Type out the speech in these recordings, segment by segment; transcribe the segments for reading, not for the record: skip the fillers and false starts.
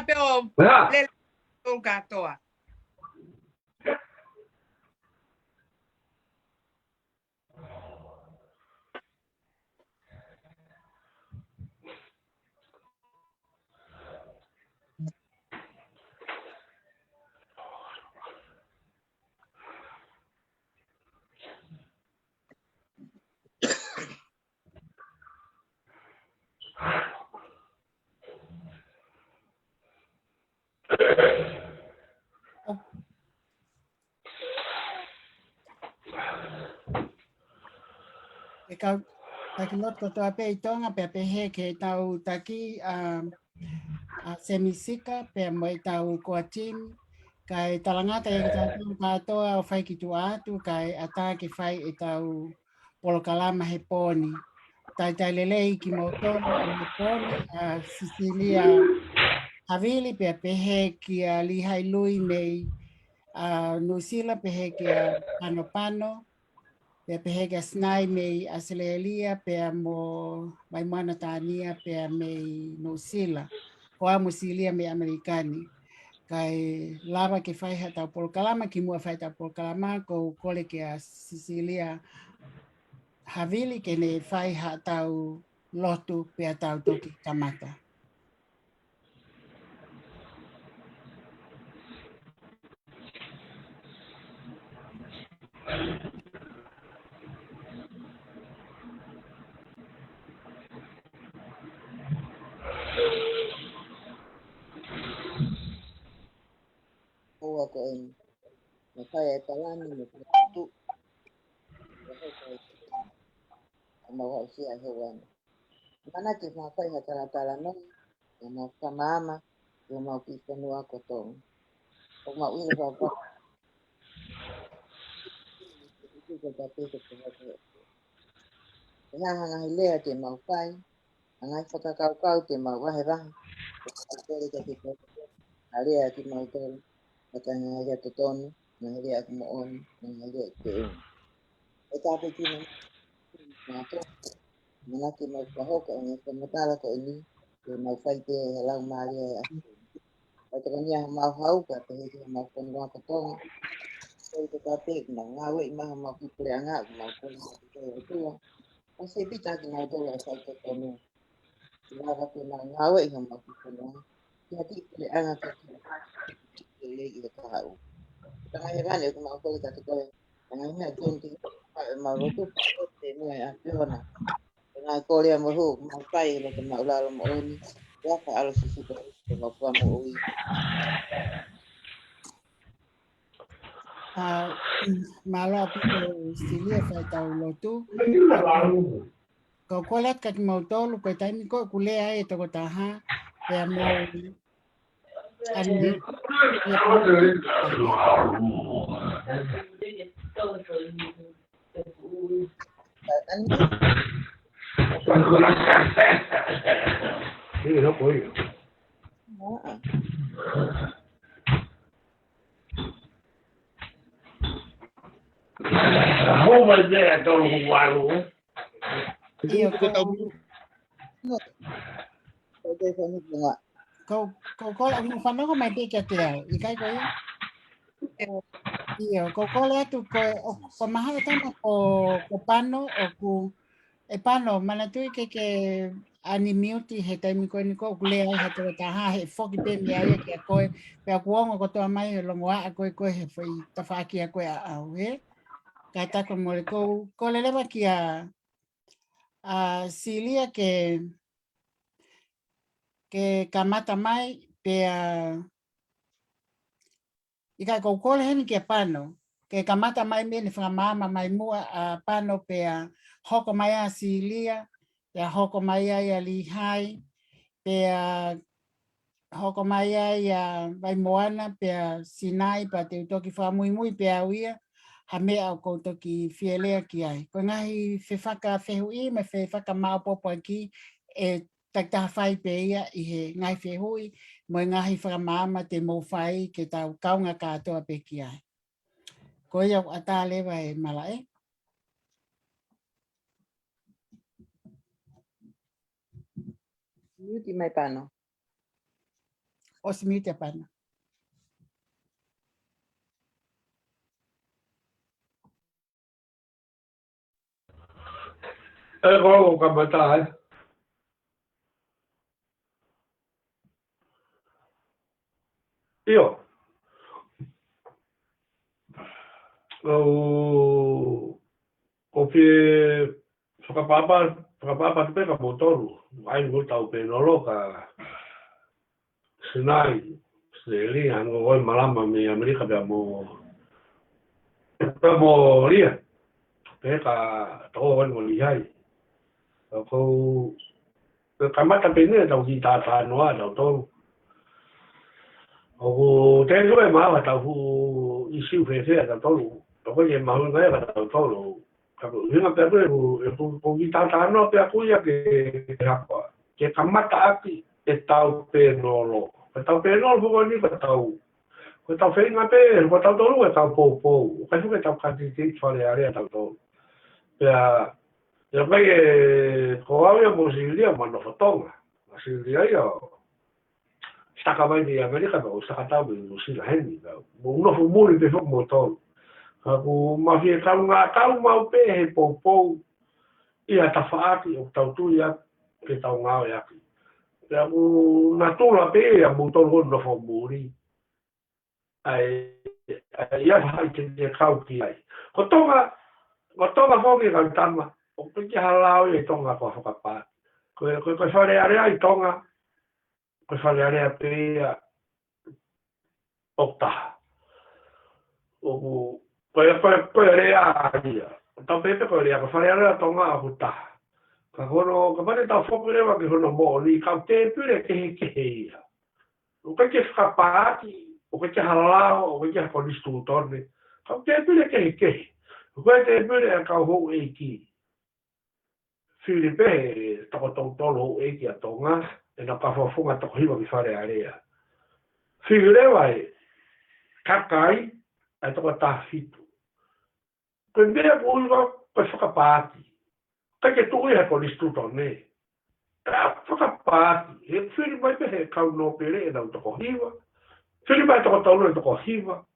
Pero le un gato. Kau takilot ko to ape itonga pe ape he ke tau taki semisika pe mai tau kuatin kai talangata yang tatu kato au fai ki tu atu kai ata ki fai e tau polokalama he poni tai tai lele ki moto me poni Sicilia havili pe ape he ki a lihai lui nei Nusila pe he ki a pano pano pe pehega snai mei aselelia pe mo mai mana tania pe mei no sila ko amo silia me americani kai lava ke fai hata por kalama ki mua fai ta por kalama ko kole ke a Sicilia havili ke ne fai hata lotu pe atau toki kamata Huwa ko en makaya talani mo tu ma wa si a hewan mana ki ma kai ha tala tala no ma mama yo ma ki ko no ko to o ma wi ba ba ki ko ta pe ko na ha na le te ma kai ana fa ka ka te ma wa he ba ko le te ko ale a ki ma to ta na ya to ton na le a mo on na le te e ta pe ki na to mana ki ma ka ho ko ni ko ma ta ko ni ke ma fai te la ma le Atau yang mau hau ka te ma ko no ko to ko te ka te na nga we ma ma ku pre nga ma ko te tu o se pi ta na to la sa to to no la ka te na nga we ma ku no ya ti pre nga ka te le i ka hau ta nga ga ne ko ma ko ka te ko nga nga ton ti ma ro tu te no ya te ona nga ko le mo hu ma pai le ma la mo ni ya ka alo si si ko ma ko mo ui malo pito Sicilia fai tau lotu ko kolat ka mo to lu ko tai ko kulea e to ta ha pe mo ani Sí, no puedo. ¿Cómo va a ser a todos los guarros? io ko la no fa no ko mai te ke te i kai ko io ko le tu ko maha tama ko pano o ku e pano mana tu ke ani miuti he tai mi ko ni ko le ai ha to ta ha he foki pe mi ai ke ko pe ku ngo ko to mai lo ngwa ko he foi ta fa ki ko a we ka ta ko mo ko le va ki a Silia ke kamata mai pe i ka ko ko hen ke pano ke kamata mai me ni fra mama mai mua pano pe hoko mai a Silia ya hoko mai ya lihai pe hoko mai ya mai moana pe Sinai pa te toki fa muy pe awia ha me au ko toki fiele ki ai ko ngai fe faka fe hui me fe faka mau popo ki e ta fai pe ia i he ngai fe hui mo ngai fra mama te mo fai ke tau kaunga ka to pe ki ai ko ia ata le vai mala e Yuti mai pano. o se mi te pana. Ko kamata. Io. O pe whakapapa te peka mo toru. Ai ngo tau pe nolo ka Sinai. Sili anu oi malama me Amerika pe mo lia. Pe ka tau oi mo lihai. Ko kamata pe ne tau ki ta noa tau toru. O te nui mawa tau hu isiu whewhea tau toru. Ko ye mahu ngai ba tau toru. Kapu hina pe ko ki ta no pe akuia ke hapa. Ke kamata aki e tau pe nolo. Ko tau pe nolo ko ni ko tau. Ko tau whenga pe ko tau toru e tau pou. Ko fuke tau kati ti whare area tau toru. Pea ya mai ko au ya mo silia mo no fotonga. Silia ya staka mai di Amerika ba staka tau mo sila hendi ba. Mo no fu muri pe fok mo toru. Aku mafia tau ngā tau mau pe he pou ia ta whaaki o tau tui a ke tau ngā e aki. Pe aku ngā tūla pe ia mo tolu hono no muri. Ia hai te kau ki ai. Ko tonga whoki kau tama. O piki halau e tonga ko whakapā. Ko whare area i tonga. Ko whare area pe ia o taha. Ko rea ia. Tau pepe ko rea, ko whare area tonga a hutaha. Ka hono, ka pare tau whokurewa ki hono mō, ni kau te pure kehe ia. O kai ke whakapāti, o kai ke halao, o kai ke hakonistu utone. Kau te pure kehe. O kai te pure a kau hou e ki. Whiripe, toko tolo hou e ki a tonga, e na ka whafunga toko hiwa ki whare area. Whirewa e, kakai, ai toko tāwhitu. Koe mea kuiwa, koe whakapāti. Kai ke tui he konistu tone. Whakapāti. He whiri mai pe he kau no pere e nau toko hiwa. Whiri mai toko taunu e toko hiwa.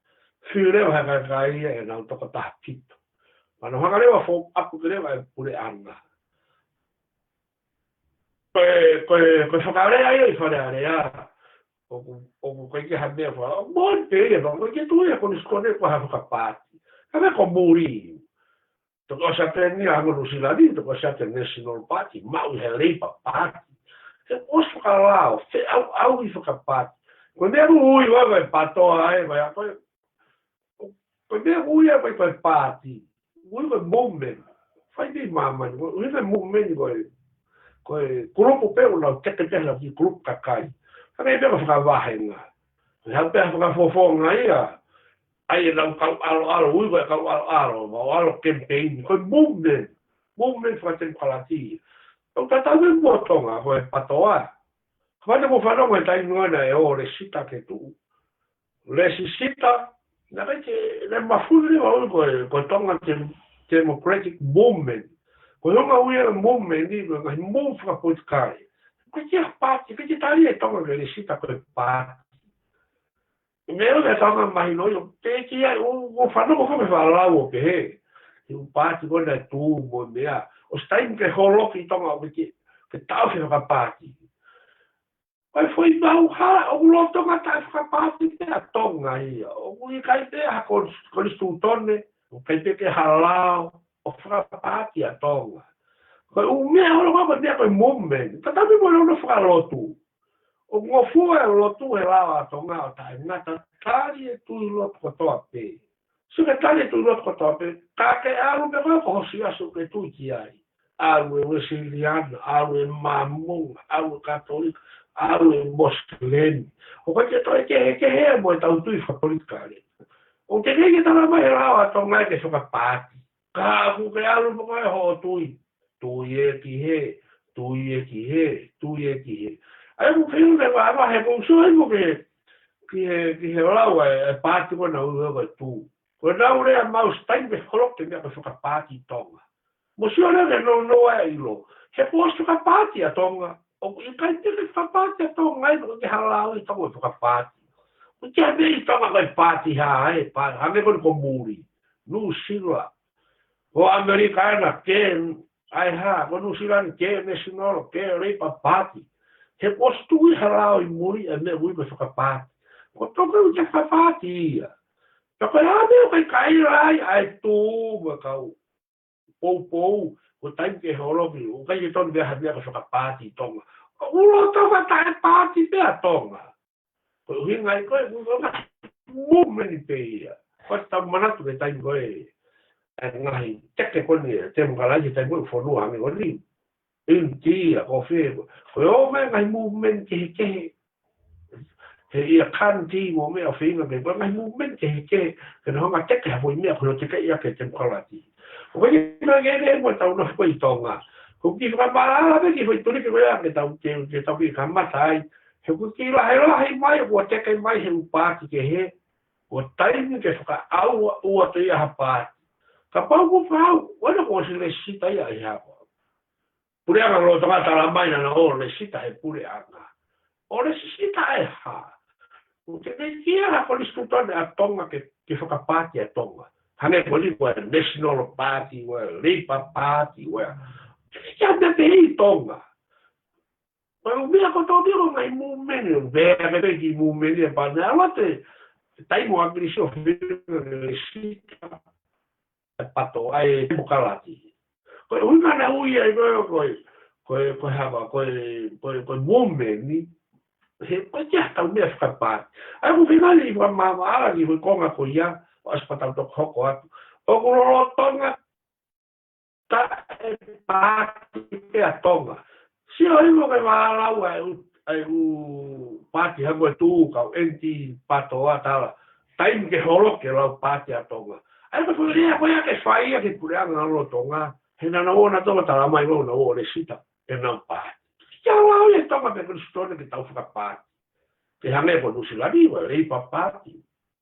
Whirewa he kai e nau toko tāwhitu. Mano hakarewa fō aku kerewa e pure anga. Koe whakarea ia I whare area. O kai ke hamea wha. Mon pe e koe ke tui he konistu tone koe ha whakapāti. Kame ko muri. Toko sa teni a ngonu silani, toko sa te National Party, mau he Labour Party. He osu ka lao, fe au I whakapati. Koe mea ui waga e patoa ai, vai a koe. Koe mea ui a koe party. Ui koe movement. Whai di mamani, ui koe movement koe grupo peo lau teke pehla ki grupo kakai. Kame e peo whakawahenga. Hau peo whakafofonga ia. Ai e lau kau alo, ui koe kau alo, alo campaign, koe movement whaten kalati. Tau tatau e motonga, koe patoa. Kwane mo whanonga e taingoana e o le sita ke tu. Le sita, na kai le mafuri wa ui koe tonga democratic movement. Koe honga ui e movement ni, koe ngai mou whakapotikai. Koe tia pati, koe tia tari e tonga le sita koe pati. Meo le tonga mahi no yo te kia o whanonga kome whalau o pe he. I pati kona tū mo mea. O stein ke holoki tonga o ke tau whi whakapati. Pai foi mau ha o lotonga tai whakapati te a tonga ia. O kui kai te a konistu tone. O kai te ke halau o whakapati a tonga. Koe u mea holo kama mea koe movement. Tatami mo lono whakalotu. O ngofua e lotu e lawa tonga o tae ngata tari e tui lotu kotoa pe. Suke tari e tui lotu kotoa pe, kake alu me koe kohosi asu ke tui ki ai. Alu e Wesleyana, alu e Mamunga, alu e Katolika, alu e Mosleni. O koe ke toi ke hea mo e tau tui whapolikare. O ke keke tala mai lawa tonga e ke suka pati. Ka kuke alu me koe ho tui. Tui e ki he, tui e ki he, tui e ki he. Ai mo fiu le va he mo so mo ki he lawa e pati ko na u tu. Ko na ure a mau stain be holok te me ko ka pati tonga. Mo so le no e ilo. He posto ka pati a tonga. o i kai te whapate tō ngai no te halau i tonga whakapāti. O te ame i tonga kai pāti hae, hame koni ko muri, nu sila. O Amerikana ke ai ha, ko nu sila ni ke national, ke reipa pāti. He postu i halau i muri e me ui ko whakapāti. Ko toka i te whapāti ia. Toka ame o kai kai rai ai tō ma kau. Pou, ko taim ke hologi, o kai tonu beha mea ko whakapāti tonga. Ulo toka tae pāti mea tonga. Ko hinga i koe, mumeni pe ia. Ko tau manatu ke taim koe, ngahi, teke koni, te mkalai taim koe whanua hangi koni. Intia, ko whego. Ko o mea ngahi mumeni kehe. He ia kanti mo mea whinga ke, ko ngahi mumeni kehe. Kena honga teke hapoi mea, kono teke ia ke te mkalati. Ko kini ngene mo tau no koe tonga. Ko ki whamarala me ki hoi turi ke koe ake tau ke tau ki kamatai. He ko ki lahi mai, ko teke mai he upāti ke he. Ko taimi ke whaka au ua te ia hapāti. Ka pau ko whau, wana ko si le sita ia i hapa. Pureanga lo tonga tala mai na o le sita he pureanga. O le sita e ha. Ko te ne kia ha ko li stutone a tonga ke whakapāti a tonga. Hane ko li koe National Party, Labour Party, kia me te hei tonga. Pero mea ko tau mea ko ngai mumeni, vea me peki mumeni e pane, ala te taimo agrisio whina sika, e pato, ai mukalati. Koe huimana ui ai koe hapa, koe mumeni, he koe tia tau mea whakapāti. Ai ko whingani i whamama ala ki hui konga ko ia, o aspatau toko hoko atu. O kuroro tonga, ta e pāti pea tonga. Si o imo kai wālau ai u pāti hango e tū kau enti pato a tala. Taim ke holo ke lau pāti a tonga. Ai ka whuria koe ake whaia ke pureanga alo tonga. He nana ona tonga tala mai wau na o le sita. E nang pāti. Kia lau e tonga pe kristone ke tau whakapāti. Ke hange ko nusilari wa reipa pāti.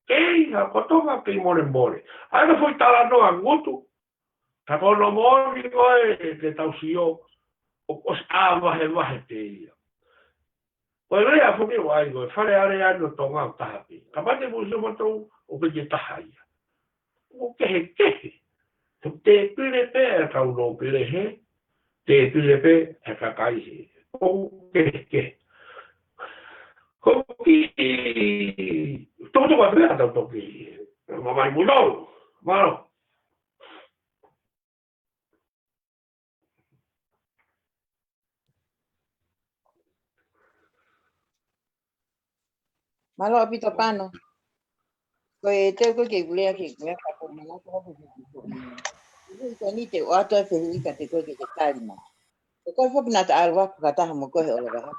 Kei ha kotonga kei more. Ai ka foi tala noa ngutu. Ka kono mori koe ke tau sio. Os wahe te ia. Koe rea whuki wai koe, whare are ano tonga o tahapi. Ka mate musi matou o peke taha ia. O kehe. Te pire pe e kau no pire he. Te pire pe e kakai he. O kehe. Ko ki... Toko a prea tau toki. Mamai munou. Maro. Malo apito pano. Koe te koe ke kulea ka po mana ko ko ko. Ko ni te o ato e feli ka te koe ke kalima. Ko fo na ta alwa ka ta mo koe o la.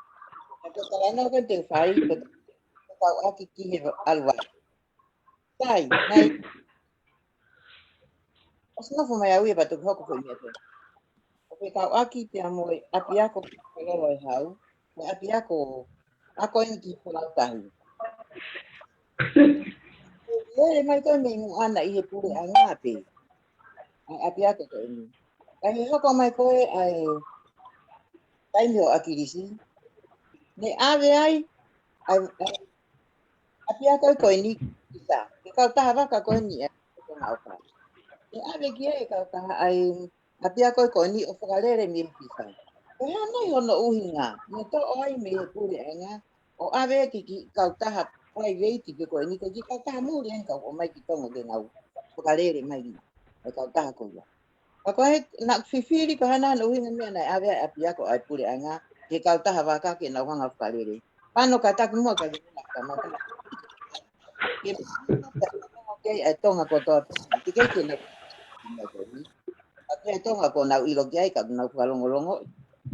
Ko ta na ko te fai ko ta aki ki he alwa. Tai, nai. Osna fo mai awi ba to ko ko ni te. Ko ta aki te amo apia ko lo e hau. Apia ko ako ni ki ko la tai. Le mai ko me ana I he pure anga pe. Ai apia ko ni. Ai ho ko mai ko ai tai mo akirisi. Ne ave ai apia ko ni isa. Ka ta va ka ko ni ko na ka. Ne ave ki e ka ta ai apia ko ni o fogalere mi pisa. Ko na yo no uhinga. Ne to ai me pure anga. O ave ki ka ta ai veiti ke ko ni ko ki ka ta mu len ka o mai ki tongo ke ngau ko kalere mai ni ka ta ko ya ko he na fifiri ko hana no hinga me na ave apia ko ai pure anga ke ka ta va ka ke na hanga kalere pano ka ta mo ka ka ma ka ke ai tonga ko to ti ke na ko ni ave tonga ko na ilo ke ai ka na ko longo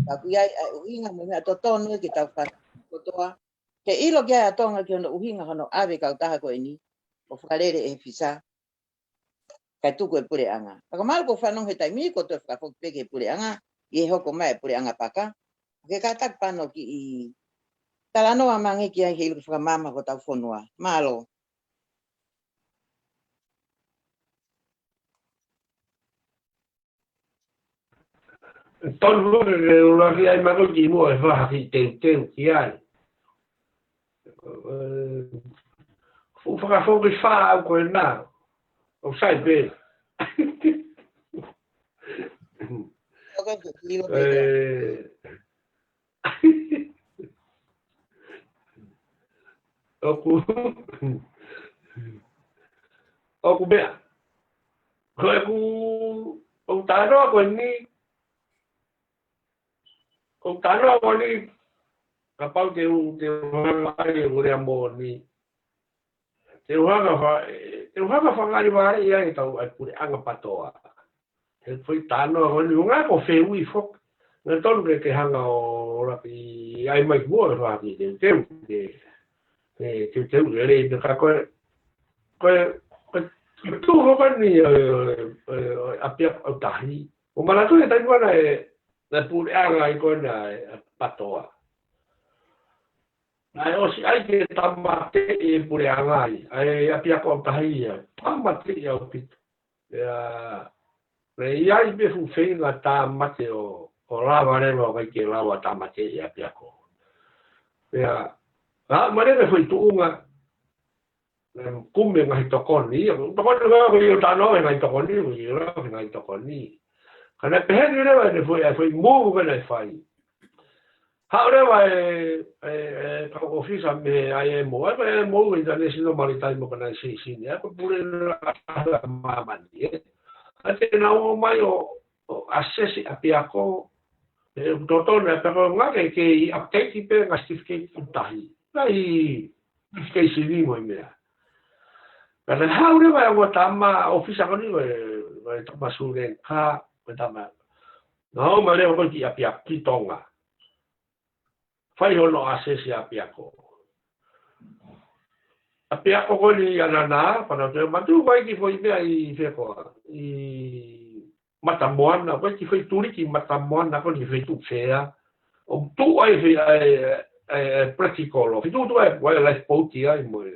ka ku ai hinga me to tono ke ta fa ko to ke ilo ke a tonga ke no uhinga hono ave ka taha ko ni o whakarere e pisa kai tuku e pure anga. Paka mal ko whanong he taimi ko to whakafok peke pure anga I hoko mai pure anga paka ke katak pano ki I talano amangi ki ai heilu whakamama ko tau whonua. Malo. Todo lo que hay más último es baja que que hay. Fa que fa quel na. O sai bene. Oku bea. Kung tano ako ni kapag yung uri mo ni Tiruhanga whangari wāre ia i tau ai pure anga patoa. He whai tāno ako ni ngā ko whewui whok. Ngā tonu ke hanga o rapi ai mai mua rapi teu rei te ka koe tu hoka ni apia au tahi. O manatu e taimana e pure anga i koe na patoa. Ai osi ai ke tamate e pure angai ai apia ko tahi tamate e o pit ya ai be fu feinga tamate o lava ne mo ke lava tamate e apia ko ya mare me foi tuunga kumme ngai tokoni tokoni ga ko tano ngai tokoni ngai tokoni kana pehe ne foi mo ga nei fai However, ka ofisa me ai mo international maritime organization ya ko pure mamani ate na o mai o access apia ko toto na pero nga ke update pe nga certificate tahi ai certificate ni mo me pero however o tama ofisa ko ni tama sure ka tama no male ko ki apia ki tonga Fai hono asesi apiako. Apiako ko ni anana, pana te matu vai ki foi mea i feko. I matamoana, vai ki foi turi ki matamoana ko ni foi tu fea. O tu ai fe practical. Fi tu vai life boat ai mo.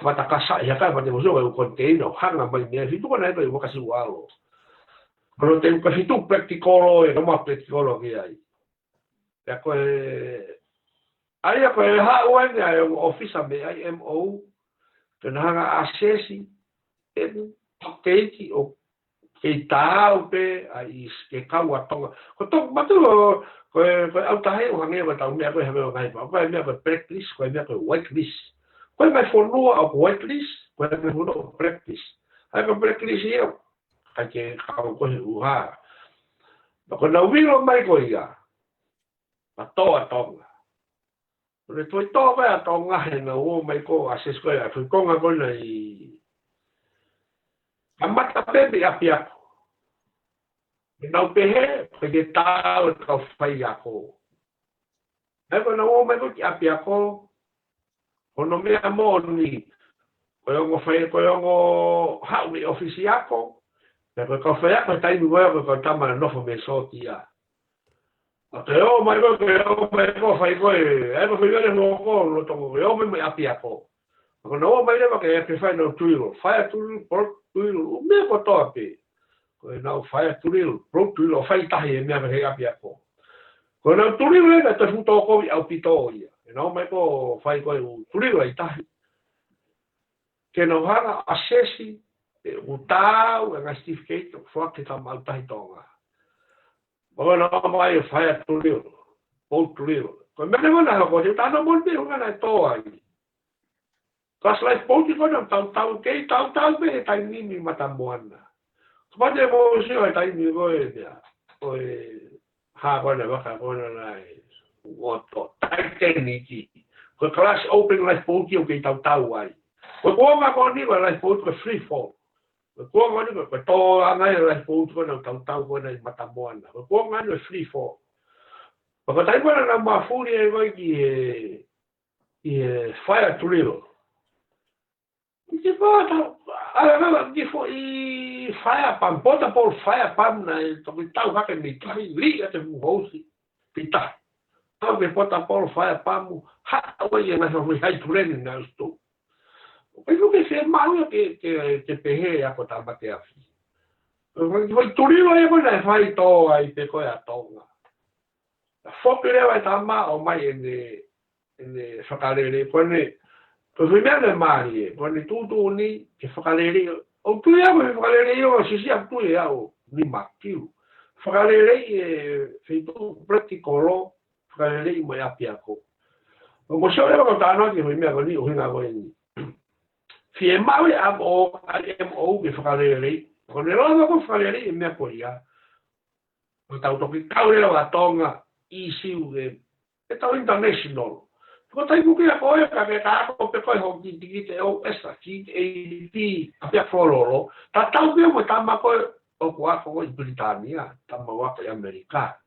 Mata kasa ya ka mate mo so o container, hanga mai mea fi tu na e mo kasi walo. Pero te ka fi tu practical e no ma practical ki ai. Ko ai ko ha wanga officer me IMO te nanga accessi e keiki o ke tau pe ai ke kaua tonga ko to matu ko au tahe o hange wa tau me ko he me ngai pa ko me ko practice ko me ko whitelist ko me for o whitelist ko me for practice ai ko practice yo ka ke ka ko uha ko na wilo mai ko ia toa tonga. Re toi toa tonga he na o mai ko ases ko ya fu konga ko na I amata pepe apia. Na pehe ke ta o ka fai ako. E ko na o mai ko apia ko ono me amo ni ko ngo fai ko ngo ha ni ofisi ako. Pero ko fai ako tai ni ko tama no fo me sotia. Pero mai ko fai ko ko fai no ko lo tomo yo me apia ko. Ko no mai le que fai no tuilo, fai tuilo por tuilo, me ko tope. Ko no fai tuilo, pro tuilo fai tahi me apia ko. Ko no tuilo le te futo ko au pitoia. No mai ko fai ko tuilo ai tahi. Que no haga accessi utau e certificate for que ta mal tahi tonga. Bueno, mai fai turio. O turio. Ko me le mana ko te tano mo te una to ai. Kas lai poti ko na tau ke tau be tai ni matamoana. Ko te mo si ai tai ni ko e dia. O ha ko na ka ko na ai. O to tai tekniki. Ko class open lai poti o ke tau ai. Ko ma ko ni lai poti ko free fall. Ko ngani ko to angai la food ko na tau ko na matamoana. Ko ngani free fall. Ko tai ko na mafuri e ko ki fire drill. Ki pa ala ki fo I fire pump portable fire pump na to tau ka ni kai li ate mu hosi. Pita. Tau ke portable fire pump ha o ye na so high training na sto. Pero que se malo que pehe a kota bate afi. Ko turilo e ko na fai to ai te ko ya tonga. La foto le vai tama o mai ene whakarere kone ko mea le mari kone tutu ni ke whakarere o tu ia ko whakarere o sisi a tu ia o ni makiu whakarere e feitu pratikolo whakarere mo ia piako o mo sore ko tano ki mea ko ni o hinga ko ni fie mawe am o ke whakarere kone roa ko whakarere mea ko ia o tau toki kaure o atonga isiu e tau international. Ko tai ku kia koe ka ke ka ko pe koe ho ki te o esa ki e ti a pe fololo. Ta tau ke mo tama ko o ko a ko i Britania, tama wa ko i Amerika,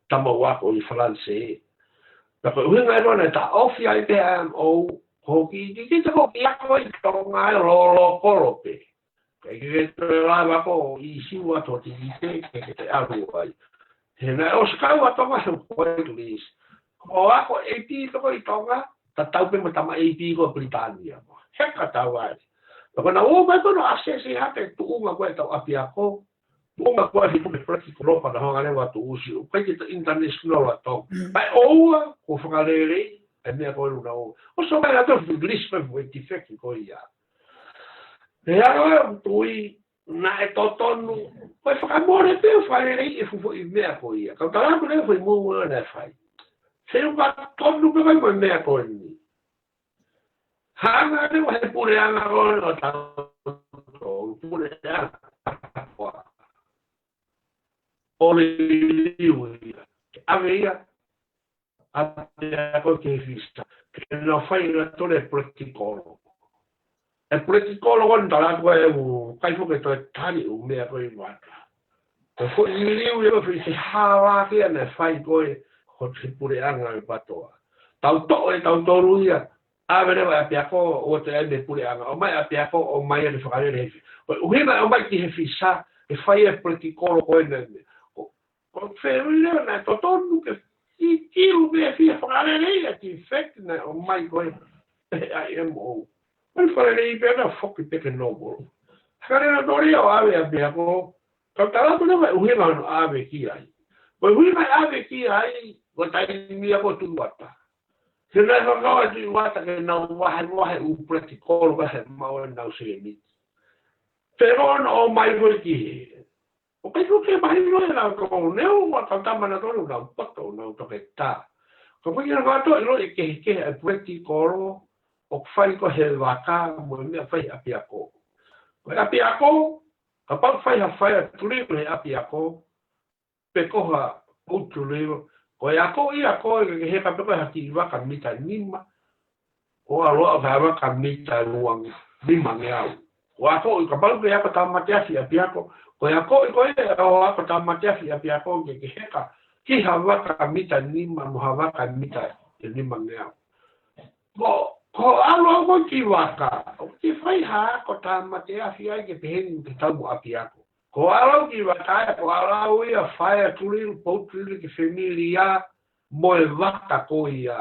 tama wa ko i France. Ta ko hinga ro na ta ofi ai te o ho ki te ko ia ko i tonga lo ko pe. Ke te la ko i siwa to ti te aru ai. Hena o skau a tonga se koe tulis. O ako AP ko i tonga, ta tau pe mata AP ko Britania. Heka tau ai. Ko na o mai ko no access ha te tu unga ko tau api ako. Unga ko fi ko prati ko ropa na hanga le wa tu usi. Ko ki international wa to. Pai o ko whakarere e mea ko una o. O so mai ato fi glispe fu e tifeki ko ia. E aro tui na e totonu, koe whakamore te whaerei e fufu i mea ko ia. Kau talaku leo fai mua na whai. Se unga tonu pe kai koe mea ko ni. Hanga leo he pure anga koe o tau pure anga. Ole liu ia. Ave ia. Ave koe ke vista. Ke no whai la tole pratikolo. E pratikolo kon talaku e kai fuke to tani u mea koe waka. Ko fo i liu e ko se hawa ke na fai koe ko se pure anga e patoa. Tau to e tau toru ia. A vere vai apia ko o te e pure anga. O mai apia ko o mai e whakarere he. O hima o mai ki he fisa e fai e pratikolo koe na me. Ko whewile na to tonu ke i kiru me e fia whakarere ia ki fek na o mai koe IMO. Mai whakarere i pēna whoki peke noboro. Hakarera tori o ave apia ko. Kau talaku lewa e uhima no ave ki ai. Ko uhima ave ki ai, ko tai mia ko tuwata. Se nai whakawa tuwata ke nau wahe u pratikolo wahe maua nau se ni. Pero o mai ko ki he. O kai ko ke mahi no e nau ko neu wa tantama na tonu nau poto nau toke tā. Ko paki na kato ilo e ke e pratikolo o whai ko he waka mo mea whai apia ko. Ko apia ko, ka pau whai a turi ko he apia ko, pe koha utu leo, ko e ako i ako e he ka peko haki i waka mita nima, o aloa ka waka mita luang lima ngeau. Ko ako i ka pau ke ako tamateasi apia ko e ako i ko e o ako tamateasi apia ko ke heka, ki ha waka mita nima mo ha waka mita lima ngeau. Ko alo ko ki waka, o ki whai ha ko tamatea whiai ke peheni ke tamu api ako. Ko alo ki waka, ko alo ia whai a turiru pouturiru ke familia mo e waka ko ia.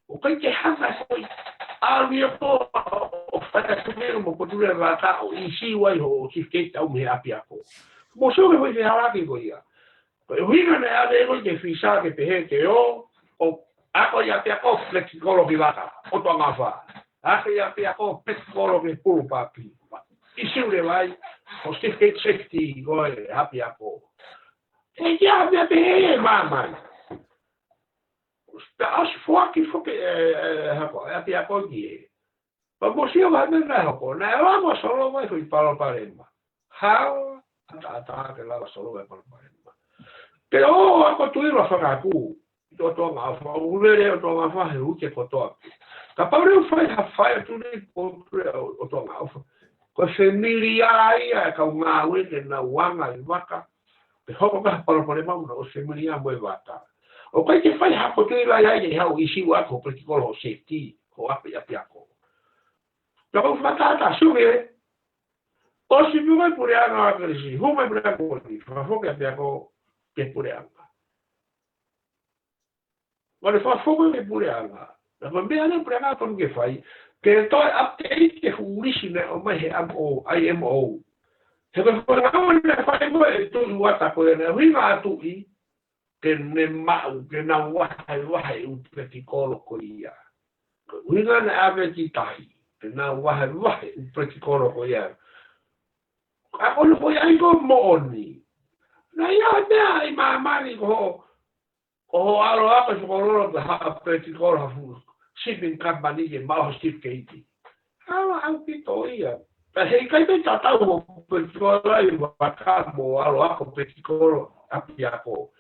O kai ke hanga koi, alo ia ko o whai a turiru mo poturiru waka o isi wai ho o ki ke tau me api ako. Mo so ke hoi ke haraki ko ia. Ko e huinga ne ade ko ke whisa ke pehe ke o ako ia te ako flexikolo ki waka, o toa ngawha. Ako ia te ako flexikolo ki pulu papi. Isiure vai, o certificate safety goe, hapi ako. E kia hapi api hei mamai. As fuaki fuki, hapi ako ki e. Pa mosio vai mena hoko, na e lama solo vai hui palo parema. Hao, ata ke lama solo vai palo parema. Pero ako tuiro whakaku. O tō ngā wha, urere o tō ngā wha he uke ko tō. Ka paure o whai ha whai atu nei o tō ngā wha. Ko familia ia e kau ngā wene na wanga i waka. Pe hoko ka palopore mauna o familia mo e waka. O kai ke whai hako tui lai ai e hau isi wako pe ki kolo o safety, ko api api ako. Ka kau whakata sume e. O si mua pure anga akerisi, humai pure ako ni, whafoke api ako ke pure anga. Ma le fa fogo me pure anga. La mea ne pure anga tonu ke fai. Ke toi update ke hulisi ne o mai he IMO. Se ko ngau ne fai mo e tu wata ko ne winga tu I ke ne mau ke na wahai u pretikolo ko ia. Winga ne ave ki tai ke na wahai u pretikolo ko ia. A ko no ko ia ko mo oni. Na ia ne ai mani ko alo apa ko lo ha pretikolo ha fu. Shipping company ke mau Steve Katie. Alo au ki to ia. Hei kai te tatau mo pretikolo I waka mo alo ako pretikolo api ako.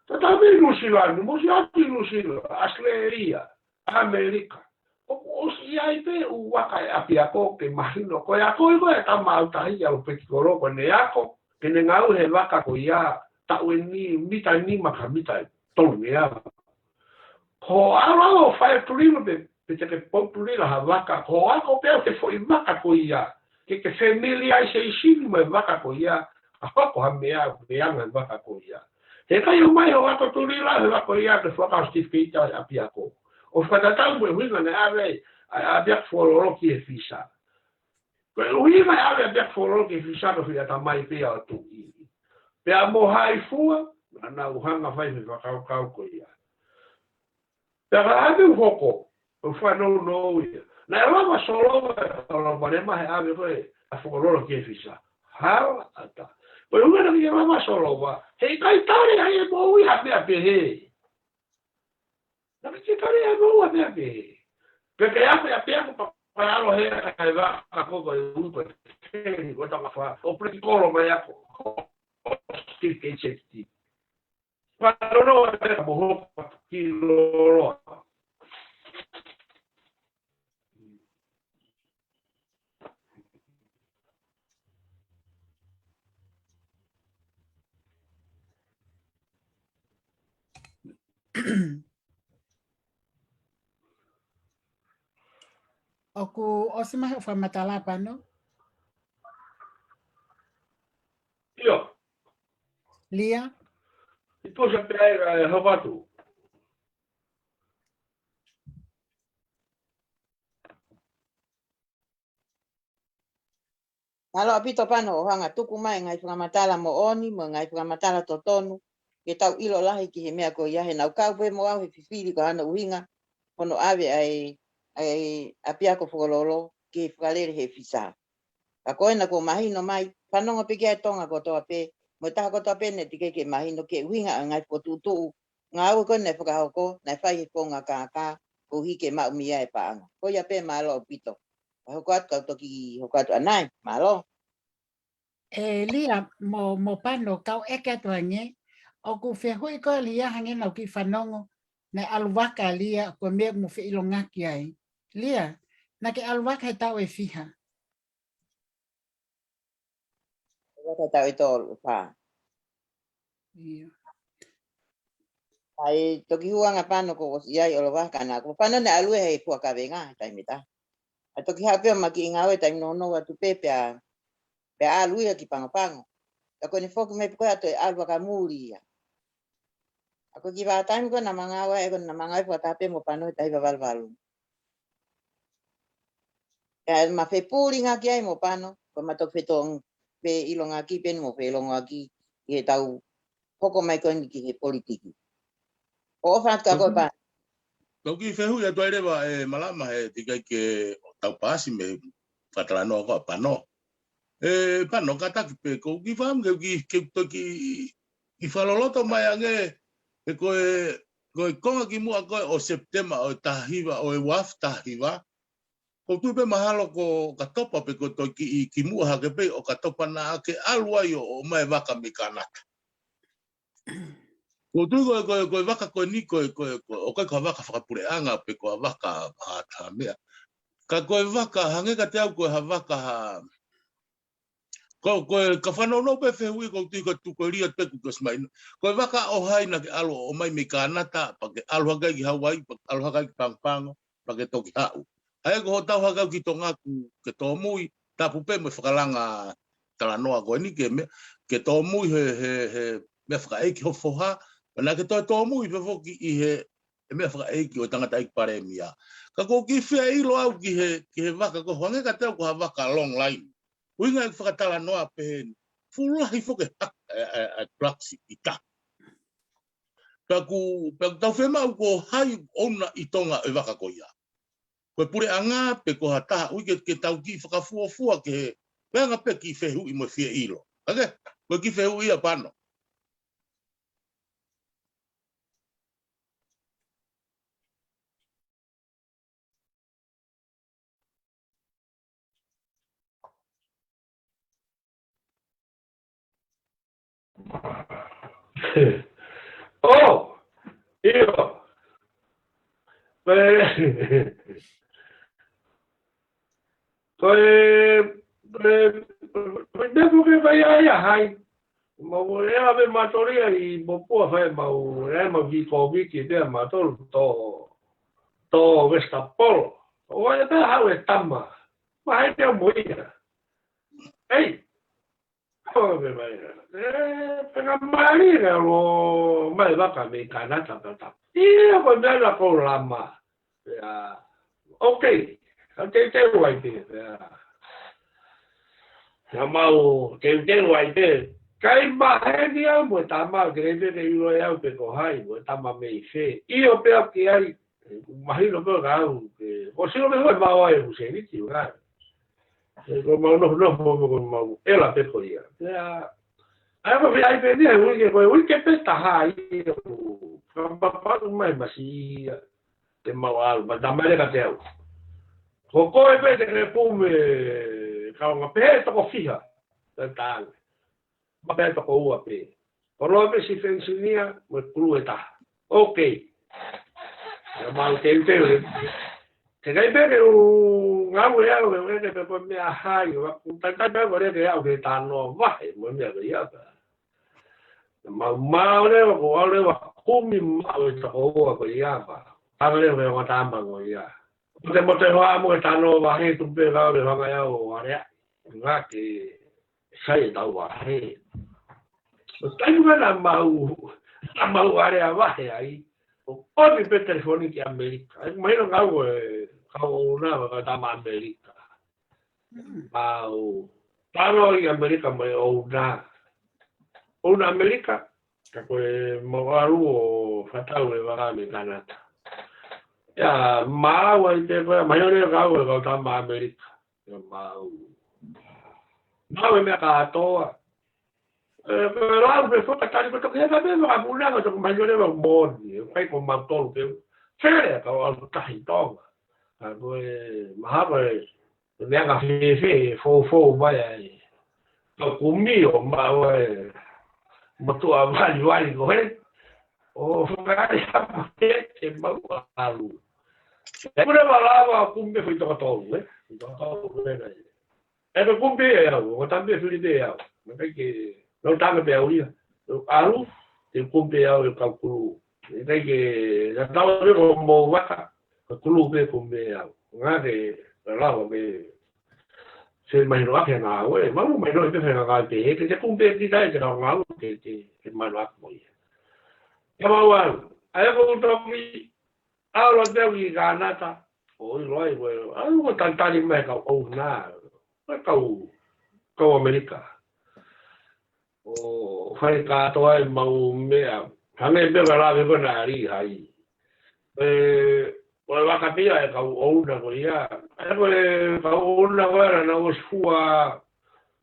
Tatau me Nusilano, mo si ati Nusila, Australia, Amerika. O si ai pe u waka api ako ke mahino. Ko ako I ko e ta mautahi au pretikolo ko ne ako. Ke ne ngau he waka ko ia tau e ni mita ni maka mita tolu ne a. Ko alo fai tulino pe te ke populila ha waka. Ko ako pe ke fo I waka ko ia. Ke familia I se isini me waka ko ia. Ako ha mea me waka ko ia. He kai o mai o ato tulila he wako ia ke whaka Steve Keita api ako. O whakatau mo e winga ne ave a biak wholoro ki e fisa. Ko e winga e ave a biak wholoro ki e fisa ko whia ta mai pia o tu I. Pea mo hai fua, na uhanga whai me whakau ko ia. Pea ka ave uhoko, o whanau no ia. Na e lama solo o lo manema he ave koe a wholoro ki e fisa. Hala ata. Pero una que llevaba solo va. Hey, kai tare ai e mo I hape ape he. Na que tare ai mo hape ape he. Porque hape ape ako para lo he kai va a coco de grupo. Ni gota ma fa. O pretikolo mai ako. Steve Keita. Para no hape mo kilo. Oku osima fa matala pano. Io. Lia. E tu já pega Rovato. Malo apito pano o hanga tuku mai ngai whakamatala mo oni, mo ngai whakamatala totonu, ke tau ilo lahi ki he mea ko ia he nau kau pe mo au he whiwhiri ko hana uhinga, pono ave ai apia ko whakalolo ki whakalere he whisa. A koe na ko mahino mai, whanonga pe kia tonga ko toa pe, mo taha ko toa pe ne tike ke mahino ke uhinga a ngai whakututu, ngā au ko ne whakahoko, nai whai he ponga ka, ko hike ma umia e paanga. Ko ia pe malo apito. Hoko atu kau toki hoko atu anai, malo. Lia mo pano kau eke atu ange. Oku whehui ko lia hange nau ki whanongo. Na aluwaka lia ko mea mo whi ilongaki ai. Lia, na ke aluwaka he tau e whiha. Waka tau e tolu, wha. Ai toki huanga pano ko iai o lo waka na. Ko pano ne alue hei pua ka venga, taimita. A toki hapea maki ingawe taim nono atu pepe a alue ki pangopango. Ako ni foku me koe ato e alwa ka muri ia. Ako ki wa taim ko na mangawa e ko na mangawa pua tape mo pano tai walu. E ma fe puri nga ki ai mo pano. Ko matok fetong pe ilonga ki pen mo pe ilonga ki he tau hoko mai ko ni ki he politiki. O fat ka ko pa. Toki fehu ya toire ba malama he tika ke tau pasi me fatalano ko pano. Pano kata pe ko ki fam ke toki i faloloto mai ange ko konga ki mu ko o September o tahiva o waf tahiva. Ko tu pe mahalo ko katopa pe ko toki ki mu ha ke pe o katopa na ke alwa yo o mai vaka mikanata. Ko tu ko vaka ko ni ko o ko vaka whakapureanga pe ko vaka ha mea. Ka ko vaka hange ka te au ko vaka ha ko ka whanono pe whehui ko tu ko ria te ku smai. Ko vaka o hai na ke alo o mai me kanata pa ke alo hagai ki Hawaii pa alo hagai ki Pangpango pa ke toki hau. Ai ko tau hagai ki tonga ku ke tomui tapu pe me whakalanga talanoa ko ni ke tomui he me whakaeki ho foha. Pana ke to mu I foki I he me fa ai ki o tangata I paremia. Ka ko ki fe I lo au ki he vaka ko hange ka te ko vaka long line. Uinga whakatala noa pehen. Fulahi foke a klaksi i ta. Paku tau whema u ko hai ona i tonga e waka ko ia. Koe pure anga pe ko hata ui ke tau ki whakafuafua ke he. Pēanga pe ki whehu i mo whia ilo. Ake? Koe ki whehu ia pano. Oh, io. Devo che vai a hai. Ma voleva per matoria i bopo fai ma ma vi convinti de mator to questa polo. O vai da hawe tamma. Ma hai te moia. Ehi. Come vai? Per marire lo mai va a me canata per io con la colama. Ok. Te vuoi dire. Mau te vuoi dire. Kai maheni au mo tama greve de ilo au pe ko hai mo tama me fe. Io pe ki ai mahino pe gau ke o si no me vai mau ai useni ti ga. Ko mau no mau ela pe ko ia. Ya. Ai ko ai pe dia ui ke pe ta hai. Pa mai masi te mau al ma da mare ka te au. Ko e pe te pume ka nga pe to ko fiha. Ta ma pe to ko ua pe. Oro pe si fensinia mo krueta. Okay. Ya mal te te. Te dai pe u ngau ya o me te pe me a hai o ta ta pe ore ke au ke ta no vai mo me ya ba. Ma le ko ale wa kumi ma o ta ko ua ko ya ba. Ta le me wa ta ma ko ya. Te mo te wa mo ta no va he tu pe ga le va ya o area. Nga ke sai ta wa he. Tai una mau area baje ahí. O mi pe telefónica América. Imagino que algo una da América. Mau tano y América me una América que pues mogaru o fatal de vaga mi canata. Ya mau y te mayor que algo que da América. Mau me acá toda. Pero algo fue que tal que ya sabes a una que como yo le va un boni, fai con mantol que fere que algo está hitong. Algo más pues le haga fe fo vaya. Lo conmigo más ma tu avali vali go o fai a te ma alu. Pure balava cumbe foi to to cumbe o también fui de me que no estaba peoría. Alu, te cumple ya el cálculo. De que ya estaba como baja, el club de cumple ya. Nada de lado que se imaginó que nada, güey. Vamos, menos empiezan a ganar que se cumple y tal, que no hago que hermano hago. Ya vamos, hay otro que habla de mi ganata. Hoy lo hay, güey. Algo tan y me cago nada. Me cago como América. O fai ka toa e mau mea. Hange me la ve na ri hai. O va kapia e ka ona ko ia. E ko ka ona era na osfua.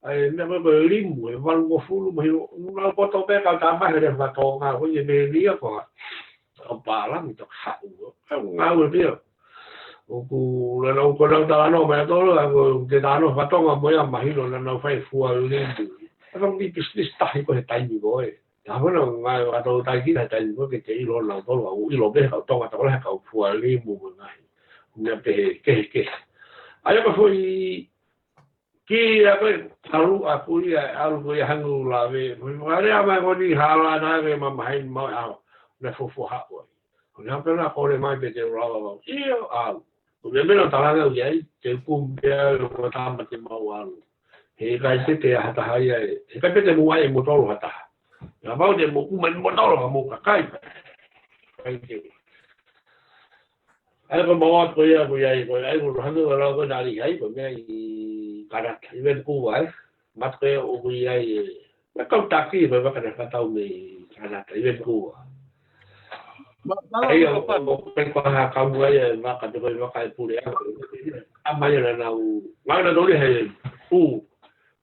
Ai me me limbo e van go fulu me una poto pe ka ta ma re va to nga ko ye me ria ko. O pala mi to ha. Nga o dia. O ku la no ko na ta no me to lo que da no va to nga mo ya imagino na no fai fua limbo. Không đi business tai có thể tay gì rồi, à bữa nào ngày vào đầu tay kia là tay có cái chỉ lo nào đó là uống lo biết họ to mà tao lại cầu phù li mù mù này, nhập cái, ai mà phơi kia cái thằng à phơi hàng là về, mà đây mà có đi hà la na về mà hay mà ảo, là phù hạ rồi, còn bây giờ có thể mai về cái lo vào, yêu à, bây giờ tao đang ở vậy, cái cung kia rồi tao mà cái mau ảo. He kai te hata hai ai. He kai te mua e motoro hata. Na mau te mo kumen motoro mo ka kai. Kai te. Ai ko mo ko ia ko ai ko hanu la ko na ri ai ko ngai karat even ku ai mat ke o wi ai na kau taki ba ka na tau me karat even ku ai o pe ko ha ka mu ai ma ka te ko ka pure amai na u ma na do he ku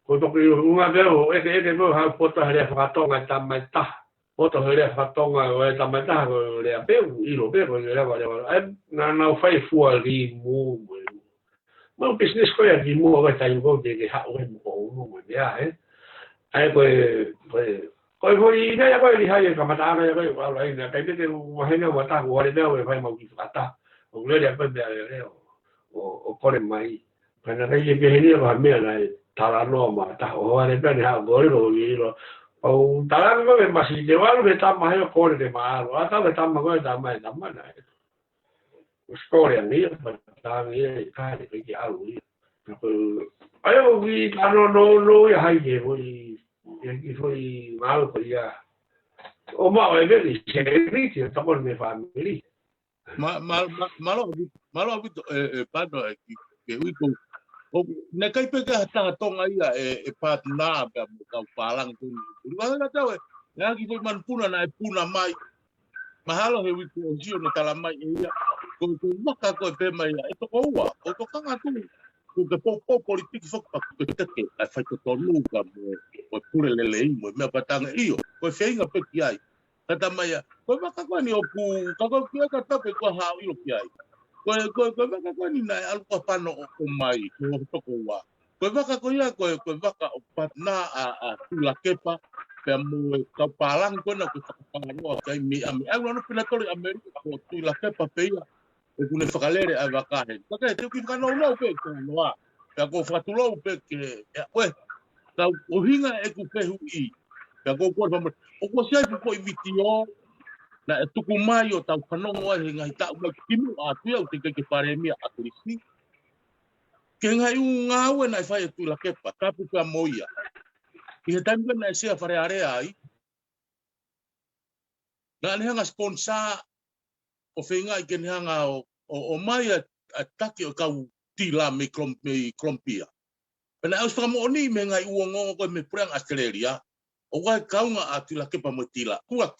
ko to ki unha veo e mo ha foto ha fa tonga tamai ta foto ha fa tonga o tamai ta ko le pe I lo pe ko le va ai na fai fuori mu ma un business ko ya di mu ga tai go de ha o mo mo ya ai ko voi ina ya ko li ha ya ka mata na ya ko wa lai na kai te mo he na wa ta ko le na fai mo ki ta o le ya pe le o ko le mai kana kai ye ke ni ba me na tala no ma ta o le pe ha go lo ni lo o tala no me ma si de wa le ta ma he ko le ma lo ta le ta ma ko ta ma na storia ni ta ni ka de ki a lu ai o vi no ya hai ye voi e foi mal ko ya o ma e vedi se ni ti ta con me family malo pano ke ui ko ne kai pe ka ta tonga ia e patna ba ka palang tu wa na tawe na ki foi man puna na puna mai mahalo he wi ko jio no tala mai ia ko maka ko pe mai e to wa o to kanga tu ko ke po politiki fok pa ko te ke ai fai to tonu ka mo pure le mo me patanga io ko feinga pe ki ai kata mai ko maka ko ni o ku ka ko ki ka ta pe ko ha io ki ai ko maka ko ni na algo pano o mai ko to ko wa ko maka ko ia ko maka o patna a tu la kepa pe mo ka palang ko na ko palang kai mi ami ai no pila to america ko tu la kepa pe ia e kune whakalere ai wakahe. Taka te uki whanau pe ko noa. Pea ko whatulau pe ke, we, tau ohinga e ku pehu I. Pea ko kua whamare. O kua siai po I viti o, na e tuku mai o tau whanongo ai he ngai tau mai kimu a tuia o te keke paremia a kurisi. Ke ngai u ngā ue nai whai e tui la kepa, kapu pea moia. I he taimika nai sea whare area ai. Nga nehanga sponsor o whenga I ke nehanga o mai a taki o kau tila me krompia. Pena aus whakamooni me ngai uongo koe me preang Australia. O kai kaunga a tila kepa mo tila. Kua.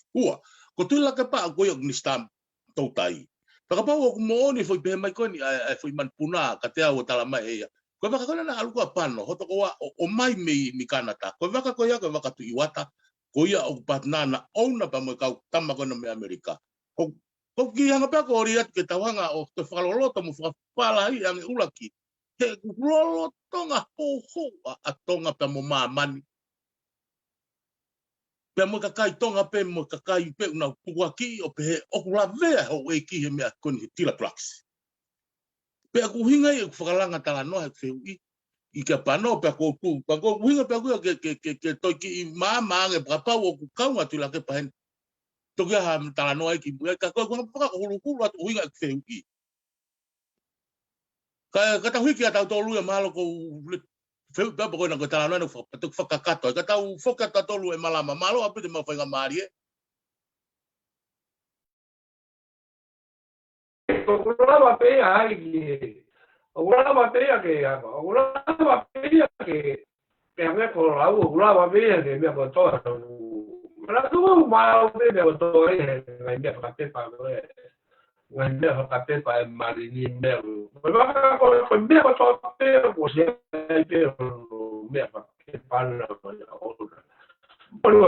Ko tila kepa a koe o nistam tautai. Whakapau o kumooni foi pehe mai koe ni foi man puna ka te au o tala mai eia. Koe waka koe na aluka pano. Hoto koa o mai me Kanata. Koe waka koe ia koe waka tu iwata. Koe ia o patnana ouna pa mo kau tama koe na me Amerika. Ko ki hanga pea ko ori atu ke tawanga o te whakaloloto mo whakapala I ange ulaki. He lolotonga hoho a tonga pea mo mamani. Pea mo kakai tonga pe mo kakai pe una puaki o pe he okula vea ho e ki he mea koni tila plaks. Pea ku hinga I whakalanga tala noa he wheu I ka pano pea ko ku. Pea ko hinga pea kuia ke toiki I mama ange pakapau o ku kaunga tila ke pahen. Toki ha tala noa ki buia ka ko paka hulu atu hinga ke feu ka ta hui ki ata tolu e malo ko feu pa ko na ko tala noa fa tu whakakato ka tau foka ta tolu e malama malo ape te mawhainga maari ko kulava pe ai o kulava pe ke o kulava pe ke me ko la o kulava pe ke me ko to Mara tu mau pe me ko to ngai me fa pe pa ngai me fa pe pa mari ni me ko me ko to pe ko se pe me fa pe pa na ko Bueno,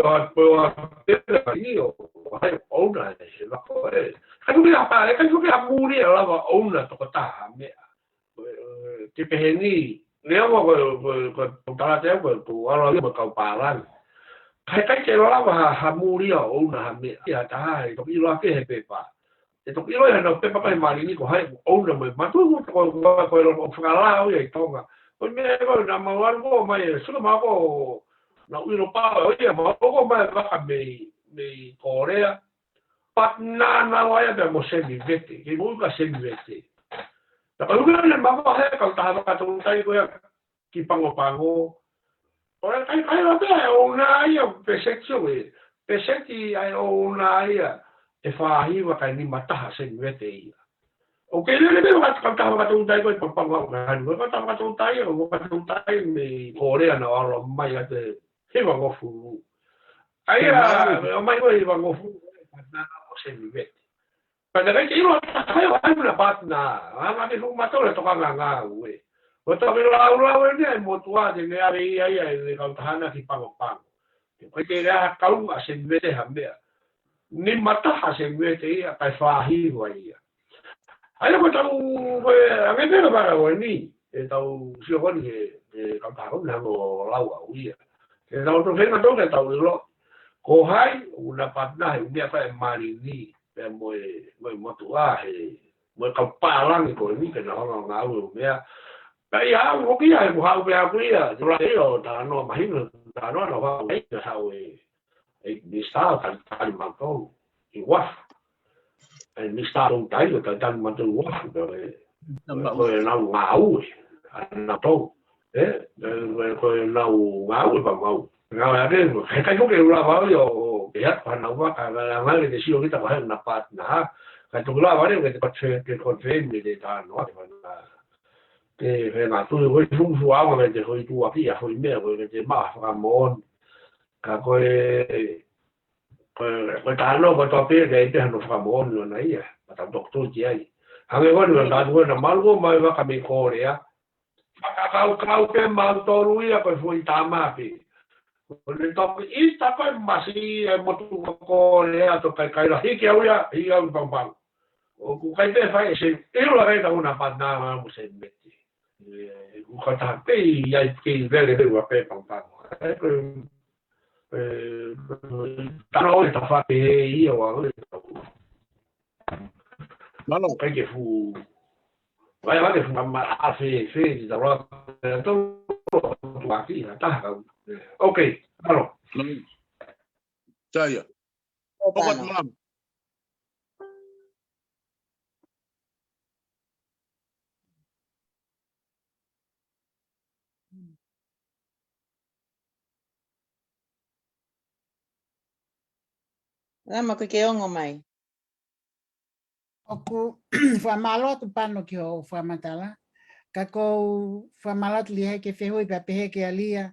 pe pa io hai ona se la ko kan ku ya muri la ona to ta me ti pe ni nếu mà ko ta te ko ala mo ka pa lan kai ke lola ha muri o na ha me ya ta to I lo ke he pepa e to I lo ya no pepa pa mari ni ko hai o na me ma tu ko lo fala o ya tonga o me ko na ma wa ko mai su ma ko na U lo pa o ya ma ko mai va ka me Korea pat na wa ya be mo se ni vete ke mo ka se ni vete ta ko na ma ko he ka ta ka tu tai ko ya ki pango Ora kai la pe ona ia peseti ai ona ia e fa hi wa kai ni mata se vete ia Ok, le va a tuntai ko papangan. Ko ta tuntai ko tuntai ni Korea na oro mai ate he va go fu. Ai mai ko va go fu. Na o se vive. Pero que yo hay una patna, ama que un mato le toca nganga we. O to pero la ni motua de ne ari ai de kautana ki pago pago. Ko que era kau a se vive hambea. Ni mata ha se vive ia kai fa hi ia. Ai ko tau a me no para o ni. E tau sio ko ni e kautana na go laua ia. E tau to fena to que tau lo. Ko hai una patna e dia fa marini. Pe moi motua he moi kapalang ko ni ke na ho nga u mea pai ha o ki ai mo ha pe a kuia tu la yo ta no mai no ta no no va ai ka ha we ai ni sta ta ma to i wa ai ni sta un tai ta ma to wa pero ko na nga u na to ko na u nga u ba mau nga ya ke ka ko ke la ba yo ya para no ka la madre de si o kita va na patna ka tu la vale que confermi de ta no que na tu go fu fu agua que te foi tu aquí a foi me que te ma ramon ka ko ta no ko to pe que te no ramon no na ia ta doctor ti ai a me bueno na tu na malgo mai va ka me Korea ka pe mal to ruia ko foi ta ma pe Porque esta fue masí el motu Korea to kai la hiki auya i au pam o kai te fai se ero la reta una panna ma se metti u kata pe ai ke vele de wa pe pam tano sta fa pe io wa Malo. kai ke fu vai va che fu ma a fe da roba to aquí ta ok claro Saya. Pokok malam. Rama ko ke ongo mai. Oku whamalo tu pano ki o whamatala. Ka kou whamalo tu lihe ke whehui pa pehe ke alia.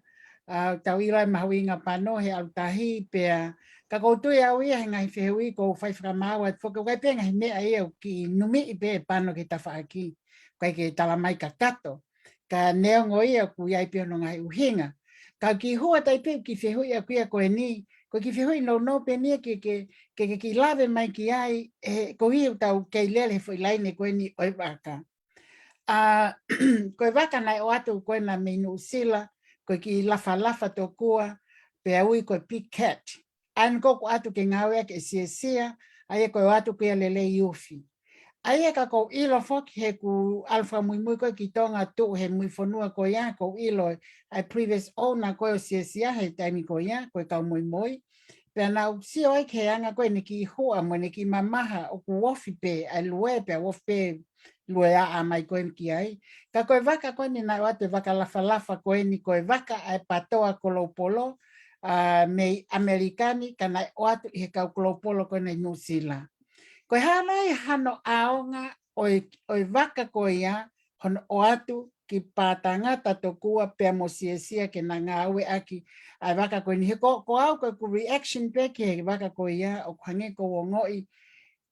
Tau irai mahuinga pano he autahi pea. Ka kou tui au ia he ngai whehui kou whai whamau at whaka kai pia ngai mea ia ki numi i pe pano ki tawhaaki. Kai ke talamai ka kato. Ka neongo ia ku iai pia no ngai uhinga. Ka ki hua tai pe ki whehui a kuia koe ni. Ko ki whehui no pe nia ki lawe mai ki ai ko hiu tau kei lele foi laine koe ni oi waka. Koe waka nai o atu koe na minu sila, koe ki lafa to kua, pe aui koe big cat. An koko atu ke ngawe ke sia, aia koe atu koe lele iufi. Aia ka kou ilo foki he ku alfa mui koe ki tonga tu he mui fonua koe ya, kou ilo ai previous owner koe o sia he taimi koe ya, koe kau mui. Pea nau si oi ke anga koe ni ki hua mo ni ki mamaha o ku wofi pe ai lue pe wofi pe lue a mai koe ki ai. Ka koe waka koe ni nai wate waka lafa koe ni koe waka ai patoa kolopolo me Amerikani ka nai watu i he kau kolopolo koe nei New Zealand. Koe hanai hano aonga oi waka koe ia hono o atu ki pātangata to kua pea mo sia ke na ngāwe aki ai waka koe ni he ko au koe ku reaction pe ke he waka koe ia o khange ko o ngoi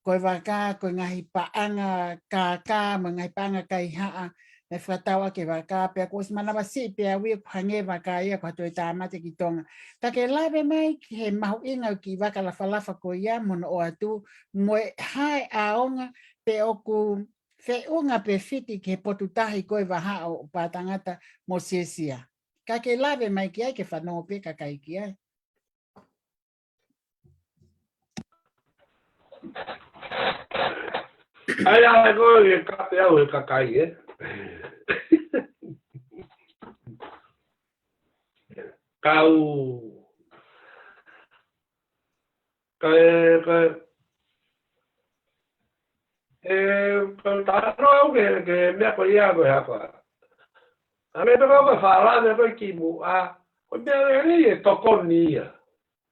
koe waka koe ngahi paanga ka ma ngahi paanga kai haa me whatawa ke waka pea ko simana wasi pea ui khange waka ia ko toi tāmate ki tonga. Ta ke lawe mai he mahu inga ki waka lafa koe ia mono o atu moe hai aonga pe oku fe unga pe fiti ke potutahi koe waha o pātangata mo sia. Ka ke lawe mai ki ai ke whanau pe ka kai ki ai. ai ai koe ka te au e ka kai kau taro que me apoya ko ha ko a me toca ko fala de ko ki mu a ko me ni to konia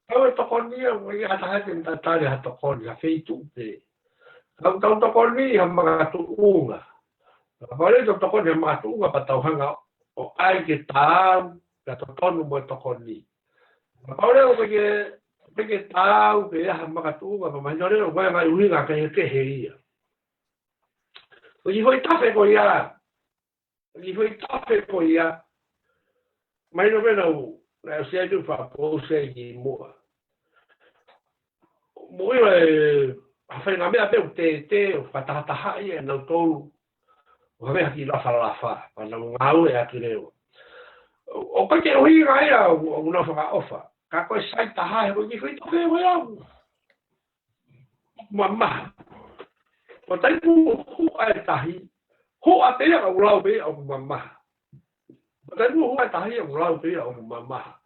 ko to konia ko ya ta ha tin ta ta ha to konia feitu pe Tau tokoni ha mga tuunga. Pare tokoni ha mga tuunga patau hanga o ai ke tau ka tonu mo tokoni. Pare o ke tau ke ha mga tuunga pa manjore o vai mai uinga ke heia. O i foi tafe ko ia. I foi tafe ko ia. Mai no vena o na se tu fa po se i mo. Mo a whai ngā mea peo te o whatahataha i e nau tōru. O mea ki lafa lafa, pana ngā ue a ki reo. O kai te ohi ngā ea o ngā whaka ofa. Ka koe sai taha he koe ki whi toke o iau. Mamaha. O taipu hu ai tahi. Ho a te ea o lau pe o mamaha. O taipu hu ai tahi o lau pe o mamaha.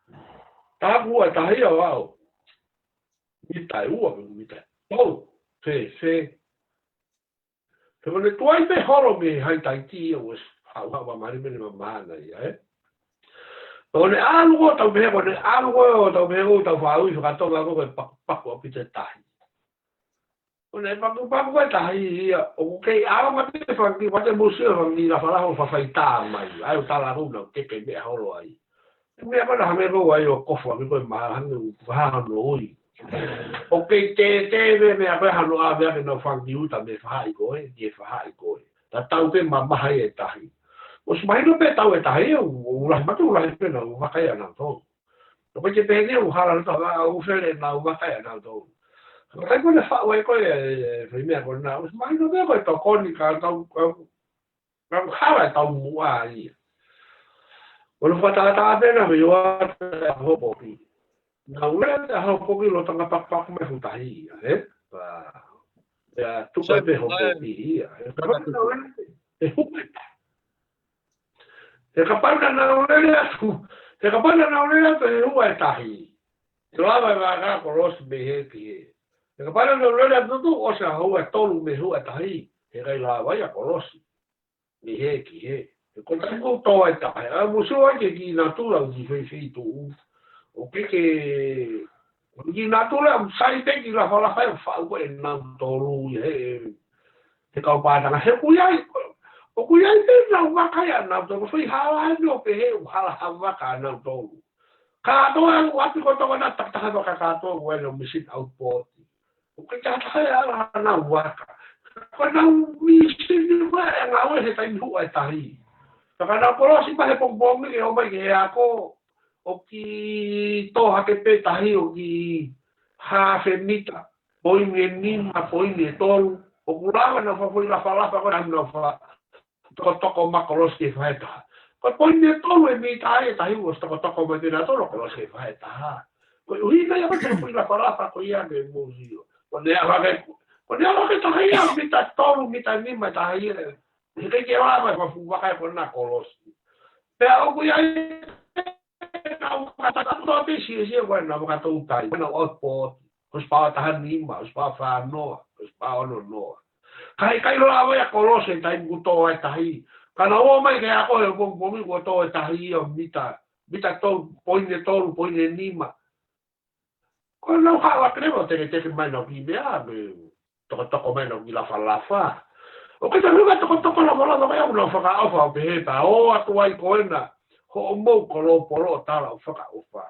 Tāpu ai tahi o au. Mitai ua pe mitai. Oh. Se kone tuai me horo me hai taiti o hawa mari me mamana ia kone alugo tau me kone alugo tau me o tau fau i whakatonga ko paku a pite tahi kone paku tahi ia o kei awa mate whangi wate museo whangi la whalaho whawhaita mai ai o tala runa o keke me horo ai mea mana hamero ai o kofa me koe mahangi o whahano oi o ke te me a koe hano a mea me no whangi uta me whahai koe, die whahai koe. Ta tau ke mamahai e tahi. O smahi no pe tau e tahi, o ulahi matu ulahi pena u makai anau tō. O koe te pēne u hala rata wa u where na u makai anau tō. O kai koe whau e koe e whaimea koe na, o smahi no mea koe tau koni ka tau hawa e tau mua ia. O lo whatata pena me ua te hopo ki. Na ule te hau poki lo tanga pakpak me hutahi ia, tuka pe hau poki ia. E kapana na ule atu, e kapana na ule atu e hua e tahi. Te lava e waka korosi me he ki he. E kapana na ule atu tu osa hau e tolu me hua e tahi, e gai lava ia korosi me he ki he. E kontango toa e tahi, a musu ake ki natura uki whi tu o ke ki natura sai te ki la fala fai fa ko en na tolu he ka pa na he kuyai o kuyai te na waka ya na to foi hala no pe he hala waka na tolu ka to an watu ko to na tak tak ka to bueno misit output o ke ta ya na waka ko na misit wa na we he tai hu ai tai ka na poro si pa he pong pong e o mai ke ako o ki toha ke pe tahi o ki hafe mita poine nima poine tolu o kurawa na whawhoi la whalafa ko na wha toko makoros ke whaeta ko poine tolu e mita e tahi o toko matina tolo koros ke whaeta ko uhina ya whawhoi la whalafa ko ia me musio ko nea wake tahi a mita tolu mita nima tahi e ke wala whawhai ko na koros pea o kuia na kata to te si na kata utai na output os pa tahan lima os pa fa no os pa ono no kai lo ava ya kolose tai buto ai tahi kana o mai ke ako e bom ko to tahi o mita to poine lima ko no ha wa creo te mai no ki bea to mai no ki la fa o ke ta luga to la bola no fa ka ofa be ta o atuai koena ho mo kolo polo tala o whaka ofa.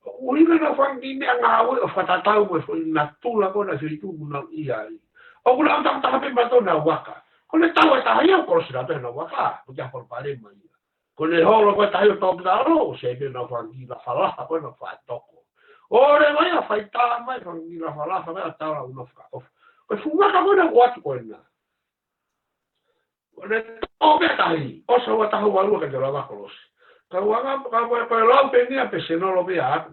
O ina na whangi mea ngā ue o whatatau mo na tūla kona si tu muna ia i. O kula o taka pe mato na waka. Kone tau e tahi au koro sira na waka. O kia por pare mai ia. Kone holo koe tahi o tōku taro o se me na whangi la whalaha koe na whatoko. O re mai a whaita mai whangi la whalaha mai a tala una whaka ofa. Koe fumaka koe na watu koe na. Kone o mea tahi. Osa ua tahu walua ka te lawa kolosi. Ka wanga ka lau pe nia pe senolo pe aku.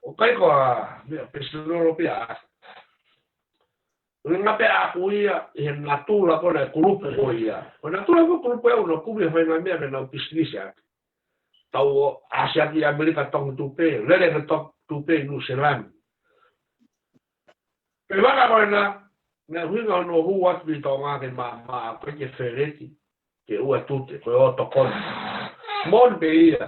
O kai ko pe senolo pe aku. Nga pe aku ia e natula ko na kulupe ko ia. O natula ko kulupe au no kubi fa na mea na pisnisia. Tau Asia ki Amerika tong tupe, lele na tong tupe New Zealand. Pe wanga ko na huinga no huat bi tonga ke ma ko ke fereti. Ke ua tute ko o tokon. Mon pe ia.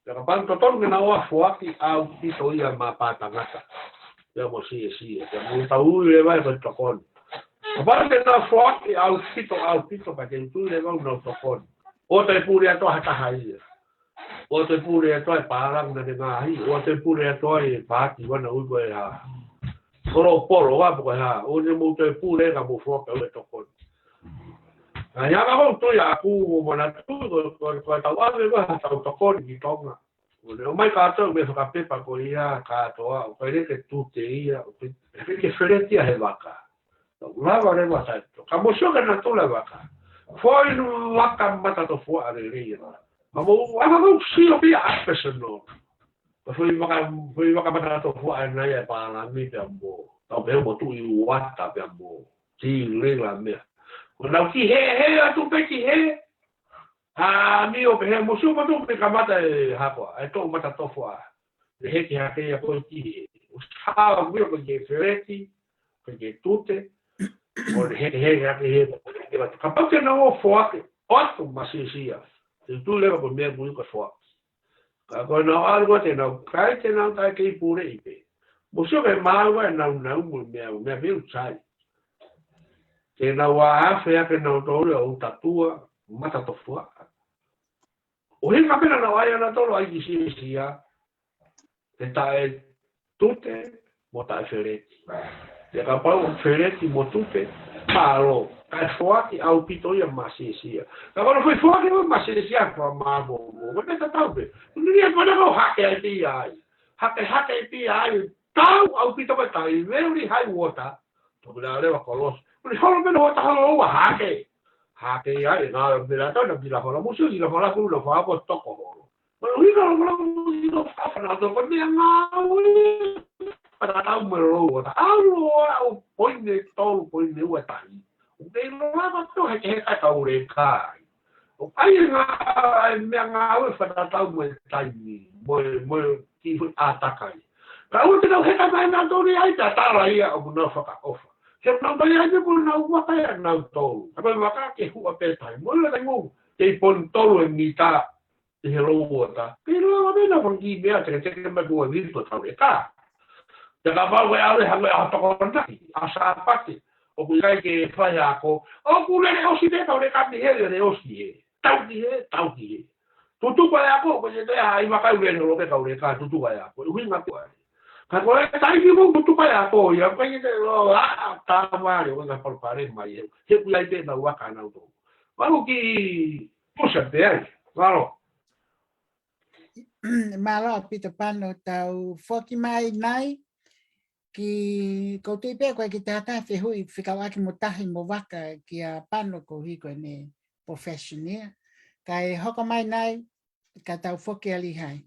Ka panto ton que na o fuaki au tito ia ma patangata. Ya mo si, ya mo tau le vai con tocón. Aparte na forte au fito ka te tu le vau no tokon. O te pure ato hata hai. O te pure ato e parang na de ngai. O te pure ato e pati wana ugo e ha. Koro poro wa po ha. O ne mo te pure ka mo fo ka le tokon. Ai aga ho to ya ku mo na tu ko ta wa le ba ta tokon ki tonga. O mai ka to me ka pepa ko ia ka to a ko le ke tu te ia. Ke frente a vaka. Lava le wata. Ka mo shoga na to la vaka. Foi no waka mata to fo a le ria. Amo aga mo si o bia personal. Foi mata to fo a na ya pa la mi te mo. Ta be mo tu i wata be mo. Si le la me. Ko na ki he a tu pe ki he. A mi o pe mo so mo tu pe ka mata e ha ko. E to mata to fo a. Le he ki ha ke a ko ki. O sa mo ko ke fereti. Ko ke tute. O he ka pate na o foate oto masisia te tu leva ko me bui ko foa ka ko na algo te na kai te na ta ke pure ipe mo so ke malwa na mo me viu chai te na wa afe ke na to o tatua mata to foa o he ka pena na wa na to ai sia te ta tute mo ta fereti te ka pa o fereti mo tute Palo, kai fuaki au pito ia masisia. Ka kono foi fuaki o masisia pa mabo. Mo te taupe. Ni e pana ko hake ai. Hake ai. Tau au pito pa tai. Very high water. To bila le wa kolos. Ni holo me no ta holo wa hake. Hake ai na bila to na bila holo. Musu bila holo ku lo fa po toko holo. Mo ni no fa na to ko ni ngau. Para tau mo ro ta au poine tolu poine ua tai o te lava to he ka ure kai o ai nga me nga o para tau mo tai mo ki atakai ka o te he ka mai na to ri ai ta la ia o no fa ka ofa se no ba ia ni mo na ua kai na tolu ka ba ka ke hu a pe tai mo le ngo te pon tolu en mita te ro ota pero a me na von ki me a te me ko vi to ta ka te ka pa we ale ha a to ko na a sa pati o ku kai ke fai ako o ku le o si te ka le ka ni he le o si e tau ki e tu pa ako ko je te ai ma ka le no ke ka le ka tu pa ako hu nga ko ka ko le tai ki mo tu pa ako ya pa ke lo a ta ma le nga por pare mai he ku lai te na wa ka na to ma ki po se te ai claro Malo pito pano tau foki mai nai ki ko te pe ko ki tata fe hui fika wa ki motahi mo waka ki a pano ko hi ko ne professional kai hoko mai nai ka tau foki ali hai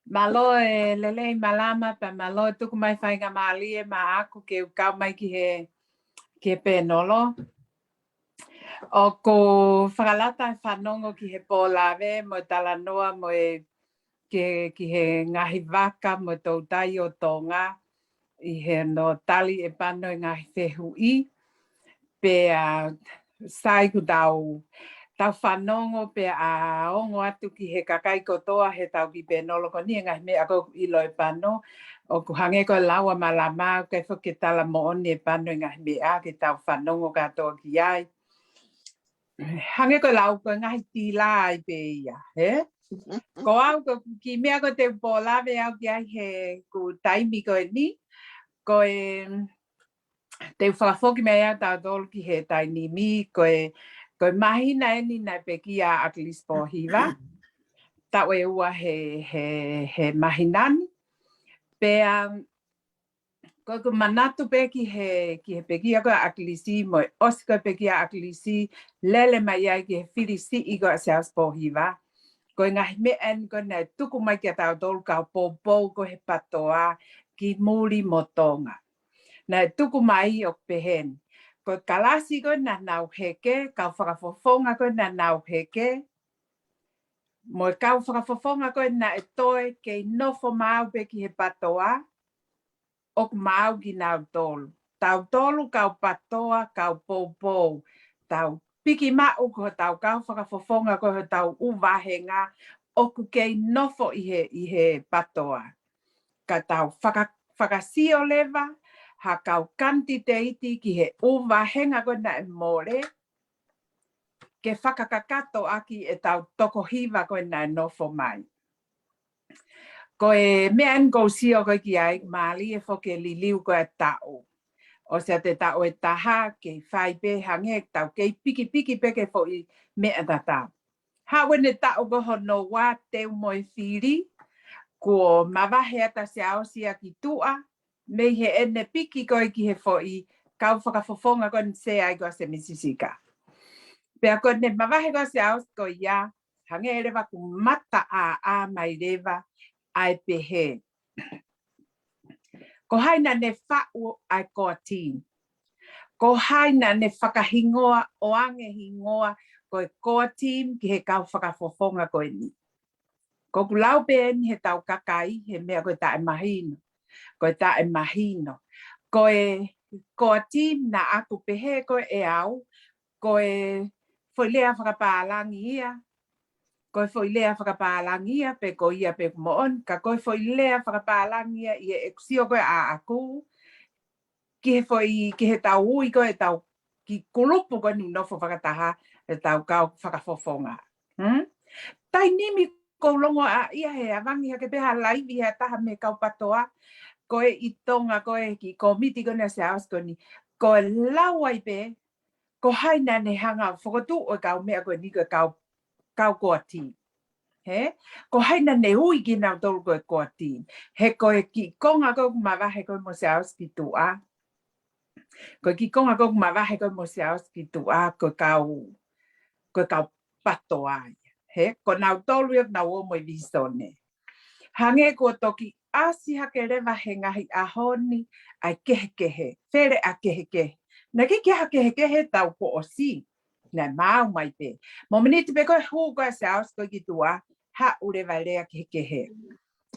Malo e lele malama pa malo tuku mai fai ga mali e ma aku ke ka mai ki he penolo. O ko whakalata e whanongo ki he pōlawe mo talanoa mo e ki he ngahi waka mo tau tai o tonga i he no tali e pano e ngahi whehu i pe a sai ku tau whanongo pe a ongo atu ki he kakai kotoa he tau ki penolo ko ni ngahi me ako i loi pano o ku hange ko lawa malama kai whuke tala mo oni e pano e ngahi me a ki tau whanongo katoa ki ai hange ko lau ko ngai tila ai pe ia he ko au ko ki mea ko te pola ve au ki ai he ku taimi ko ni ko te whakafoki mea ta dol ki he taini mi ko mahina e ni na pe ki a atlis po hiva ta we ua he mahinani pe ko manatu pe ki he pekia ko aklisi mo oska pekia aklisi lele mai ai ki filisi i go sas po hiva ko nga me en ko na tuku mai ki ta dol ka popo ko he patoa ki muri motonga na tuku mai o pehen ko kalasi ko na nau heke ka whakafofonga ko na nau heke mo ka whakafofonga ko na toe ke nofo mau pe ki he patoa o mau ki nau tolu. Tau tolu kau patoa, kau poupou. Tau piki mau ko tau kau whakafofonga ko tau uwahenga o ku kei nofo i he patoa. ka tau whakasio lewa, ha kau kanti te iti ki he uwahenga koe na e more, ke whakakakato aki e tau toko hiwa koe na e nofo mai. Koe mea ngo sio koe ki ai, maali e whoke li liu koe tau. O sea te tau e taha, ke whai pe hange tau, ke piki peke fo i mea ta tau. Ha wene tau koho no wā teu moe whiri, ko mawahe ata se aosia ki tua, me he ene piki koe ki he fo i kau whakafofonga koe se ai koe se misisika. Pea koe ne mawahe koe se aos koe ia, hange e rewa ku mata a mai rewa ai pehe. Ko haina ne whau ai koa tīn. Ko haina ne whakahingoa o ange hingoa koe koa tīn ki he kau whakafofonga koe ni. Ko kulau pen he tau kakai he mea koe tae mahino. Koe tae mahino. Koe tīn na aku pehe koe e au. Koe whoilea whakapālangi ia. Koe whoilea whakapālangi ia pe ko ia pe kumoon. Ka koe whoilea whakapālangi ia i e kusio koe a aku. Ki he tau ui koe tau ki kulupu koe ni nofo whakataha e tau kau whakafofonga. Tai nimi ko longo a ia he awangi hake peha laivi hea taha me kau patoa. Koe i tonga koe ki komiti koe na se aos koe ni. Koe lauai pe, ko haina ne hanga whakotu o kau mea koe ni koe kau koa tīn. Ko haina ne hui ki nau tolu koe koa tīn. He koe ki konga koe kumawahe koe mo se aos ki tua. Koe ki konga koe kumawahe koe mo se aos ki tua koe kau patoa. Ko nau tolu iok nau o moi visone. Hange ko toki asi hake rewa he ngahi ahoni ai kehe. Where a kehe. Na ki keha kehe tau ko o si. Na mau mai pe. Mo miniti pe koe huu koe se aos koe ki tua. Ha urewa lea kehe.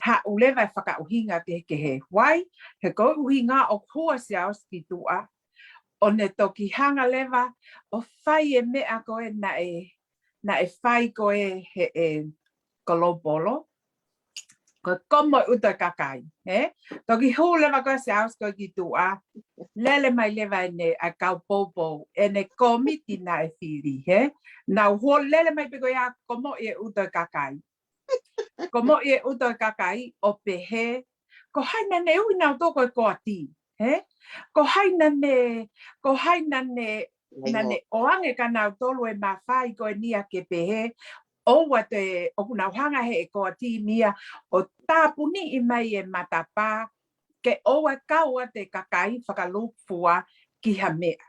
Ha urewa whakauhinga kehe. Wai, he koe uhinga o kua se aos ki tua. O ne toki hanga lewa o whai e mea koe na e whai koe he e kolopolo. Koe komo uta kakai. Toki huu lewa koe se aos koe ki tua. Lele mai lewa ene a kau popo. Ene komiti na e whiri. Nau huo lele mai pe koe a komo e uta kakai. Komo e uta kakai o pehe. Ko haina ne ui nau tō koe koa tī. Ko haina ne oange ka nau tolu e mawhai koe nia ke pehe. Oua te okunau hanga he e koa tī mia o tāpuni i mai e matapā. Ke oua kaua te kakai whakalupua ki ha mea.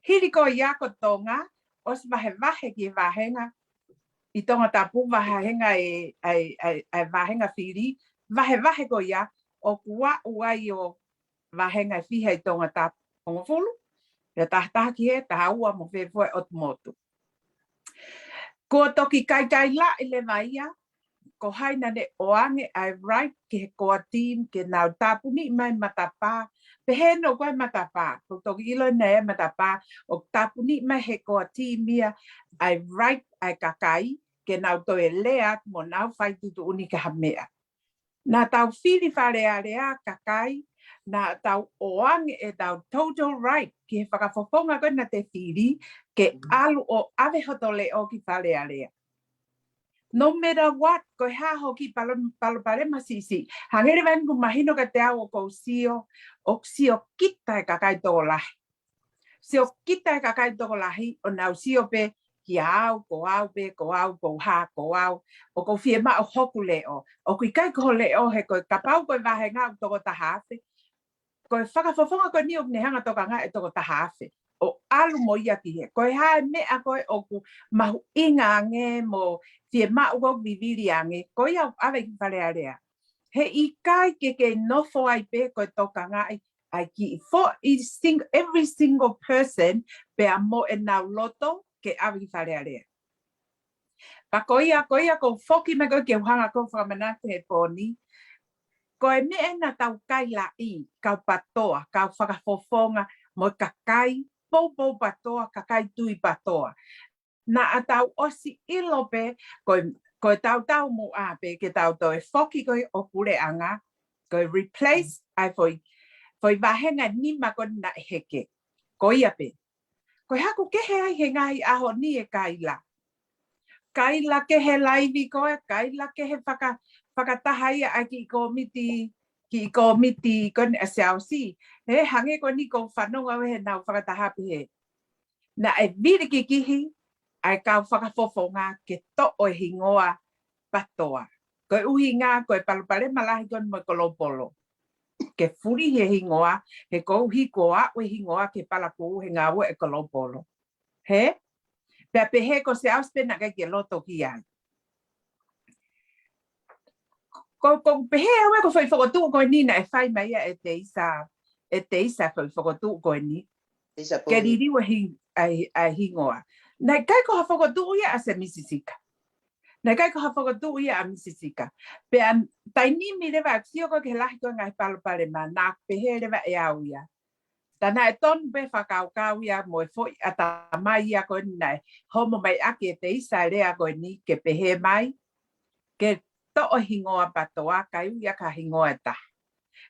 Hiri ko iako tonga, os wahe ki wahenga. I tonga tapu wahenga e wahenga whiri. Wahe ko ia o kua uai o wahenga whiha i tonga tapu ongofulu. Ia tahataha ki he, taha ua mo whewhue o tumotu. Ko toki kai la i le vaia. Ko haina ne oange ai right ki he koa tīm ke nau tāpuni mai matapā. Pehe no koe matapā. Ko toki ilo ne matapā. O tāpuni mai he koa tīmia ai right ai kakai ke nau toe lea mo nau whai tutu unika ha mea. Nā tau whiri wharea kakai. Nā tau oange e tau total right ki he whakafofonga koe na te whiri ke alu o avehoto leo ki wharea. No matter what, koe haho ki palopare masisi. Hangere wani ku mahino ka te au o kou sio kita e kakai toko lahi. Sio kita e kakai toko lahi o nau sio pe ki au, ko ha, ko au. O kou fie ma o hoku leo. O kui kai koho leo he koe kapau koe wahe ngau toko tahawhi. Koe whakafofonga koe ni o ne hanga toka ngā e toko tahawhi. O alu mo ia ki he. Koe hae mea koe o ku mahu inga ange mo fie mau ko viviri ange. Koe au awe ki wharearea. He i kai ke nofo ai pe koe toka ngai ai ki for every single person pe a mo e nau loto ke awe ki wharearea. Pa koe ko foki me koe ke uhanga ko whamanate he pōni. Koe me e na tau kai la I, kau patoa, kau whakafofonga mo kakai popo patoa, kakai tui patoa. Na a tau osi ilope, koe tau mo ape, ke tau toe foki koe o kure anga, ko replace ai foi vahenga ni ma ko na heke ko ia pe ko haku ke he ngai aho ni e kaila ke he laivi ko kaila ke he whakatahai aki ko miti ko ni asiausi he hange ko ni ko whanonga he nau whakatahapi he na e viri ki kihi ai kau whakafofonga ke to o hingoa patoa ko uhi ngā ko e palupare malahi kon mo kolopolo ke furi he hingoa he ko uhi koa o hingoa ke palaku he ngā e kolopolo he pe he ko se auspe na ke loto ki ai ko pe he o ko foi fokotu ko ni na e fai mai e te isa foi fokotu ko ni ke riri o ai hingoa na kai ko fokotu ia ase Mississippi na kai ko fokotu ia a Mississippi pe an taini mi leva aksio ko ke lahi ko ngai palo pare ma na pe he leva e au ia tana e ton be whakaukau ia mo e foi ata mai ia ko nei homo mai ake te isa rea ko ni ke pehe mai ke to o hingoa patoa kai ia ka hingoa ta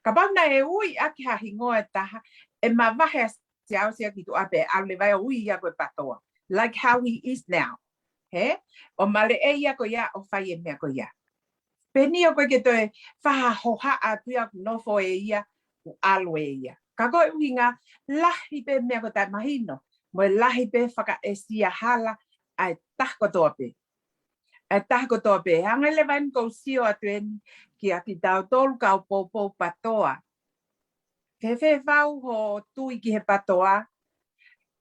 ka bana e ui ake ha hingoa ta e ma vahe siau sia ki tu ape au le vai ui ia ko patoa like how he is now he o male e ia ko ia o fai e mea ko ia peni o ko ke to e faha hoha atu ia no fo e ia u alwe ia ka ko winga lahi pe me ko ta mahino mo lahi pe faka esia hala ai tako tope anga le van ko sio atuen ki ati tau tol ka popo patoa fe fau ho tui ki he patoa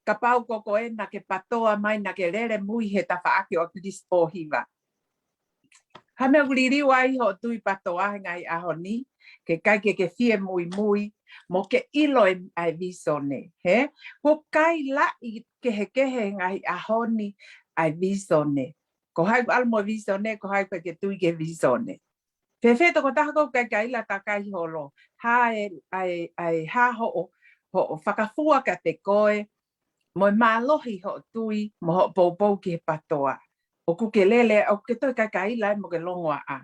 ka pau ko ko na ke patoa mai na ke lele mui he ta fa aki o dispo hiva ha me uliri wai ho tui patoa ngai ahoni ke kai ke fie mui mo ke ilo e ai visone he ko kai la i ke he ngai ahoni ai visone ko hai al mo visone ko hai ke tui ke visone fe to ko ta ko kai la ta kai holo ha ai ha ho whakafua ka te koe mo malohi ho tui mo ho popo ki patoa o ku ke lele o ke to kai la mo ke longoa a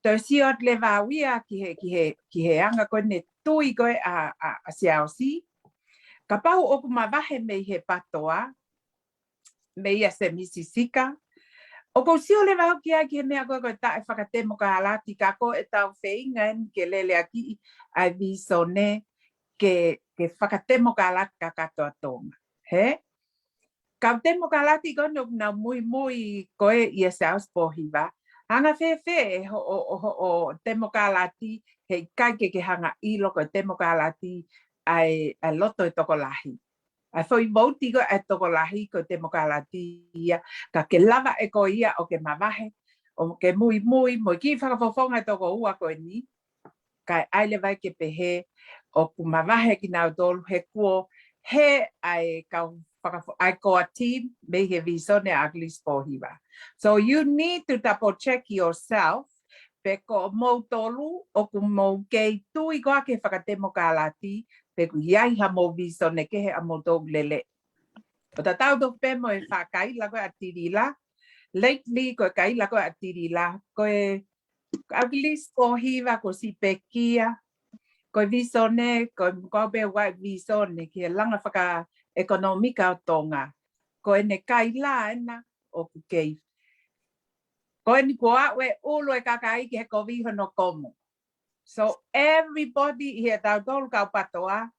to siot le vawia ki he anga ko ne tui ko a siausi ka pau o ku mavahe me he patoa me ia se Mississippi o ko sio le vau ki me ko ta whakatemo ka alati ka ko e tau feingan ke lele aki ai visone ke whakatemo ka alati ka katoa tonga he ka temo ka alati ko no na muy ko e ia saus pohiva hanga fe o temokalati he kai ke hanga ilo ko temokalati ai a loto e tokolahi ai foi vouti ko e tokolahi ko temokalati ia ka ke lava e ko ia o ke mavahe o ke muy mo ki whakafofonga toko ua ko ni kai ai le vai ke pehe o ku mavahe ki nau tolu he kuo he ai ka I go a team, may have visone ugly spohiva. So you need to double check yourself. Peko mo tolu o kumo kei tui ko ake whakatemo ka alati, peko iai ha mo visone ke he amo tog lele. O ta tau do pe mo e whakai la ko atirila. Lately ko kai la ko atirila. Ko e ugly spohiva ko si pekia. Ko visone, ko be wa visone ki langa whaka ekonomika o tonga. Ko ene kai la ena o kukei. Ko ene kua we ulo e kakai ki he koviho no komo. So everybody here tau tolu kau patoa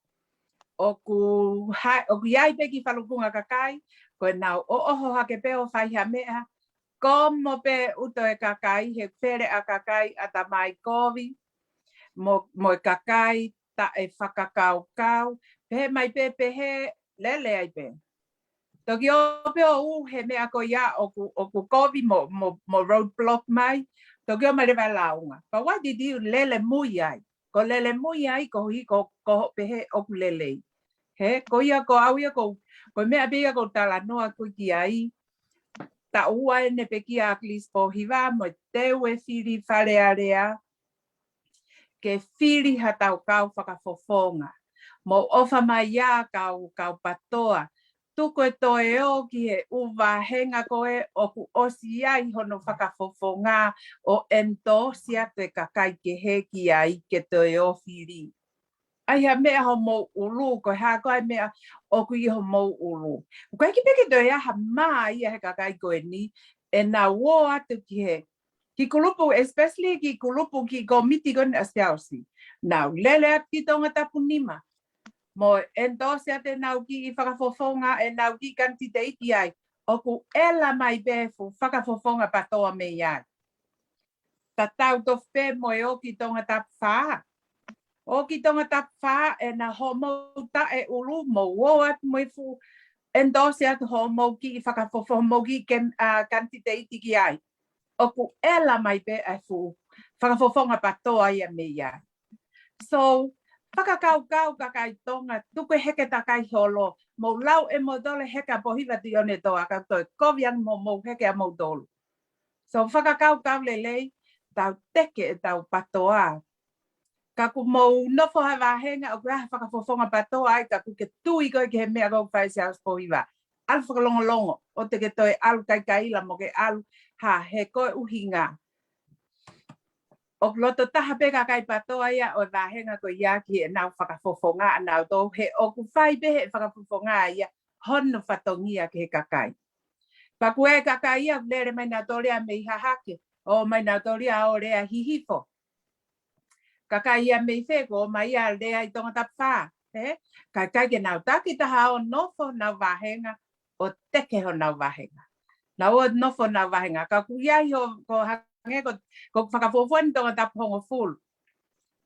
o ku iai peki whalukunga kakai ko nau o oho hake peo whai ha mea komo pe uto e kakai he where a kakai ata mai kovi mo e kakai ta e whakakau kau pe mai pe he lele ai pe. Toki ope o he mea ko ia o ku kovi mo roadblock mai. Toki o mai rewa launga. Pa wai didi lele mui ai. Ko lele mui ai ko hi ko pehe o ku lele. He, ko ia ko au ia ko mea bea ko tala noa ko ki ai. Ta ua ene pe ki a klis po hiva mo te ue whiri whare area. Ke whiri hatau kau whakafofonga. Mo ofa mai ia kau patoa tuko e toe o ki he uwa henga koe o ku osi ai hono whakafofonga o endosia te kakai ke he ki ai ke toe o whiri. Ai ha mea ho mou ulu, ko ha koe mea o ku i ho mou ulu. Koe ki peke toi aha maa ia he kakai koe ni, e nā wo atu ki he. Ki kulupu, especially ki kulupu ki komiti kone asiausi. Nau lele atu ki tonga tapu nima. Mo endosia te nau ki i whakafofonga e nau ki kanti te iti ai. O ku ela mai befu whakafofonga patoa me iai. Ta tau to whe mo e o ki tonga tapu whaa. O ki tonga tapu whaa e na homo ta e ulu mo wo atu mo i fu endosia atu homo ki i whakafofonga mo ki kanti te iti ki ai. O ku ela mai be e fu whakafofonga patoa ia me iai. So, whakakau kakai tonga, tuku heke takai holo, mo lau e mo dole heka pohiwa ti one toa kautoi, koviang mo heke a mo dolo. So, whakakau lelei, tau teke e tau patoa. Kaku mo nofo hawa henga o kua whakafofonga patoa ai, kaku ke tui koe ke he mea kau whaisi aus pohiwa. Alu whakalongolongo, o te ke toi alu kaikaila mo ke alu, ha, he koe uhinga. O loto taha peka kai patoa ia o wahenga ko ia ki e nau whakafofonga nau tō he o ku whai behe whakafofonga ia hono whatongia ki he kakai. Paku e kakai ia lere mai nau tōrea me iha hake o mai nau tōrea o rea hihifo. Kakai ia me wheko o mai ia rea i tonga tapwha. Kai ke nau taki taha o nofo nau wahenga o teke ho nau wahenga. Nau o nofo nau wahenga. Ka ku ia ho ko ko whakafofuan tonga tapu hongo fulu.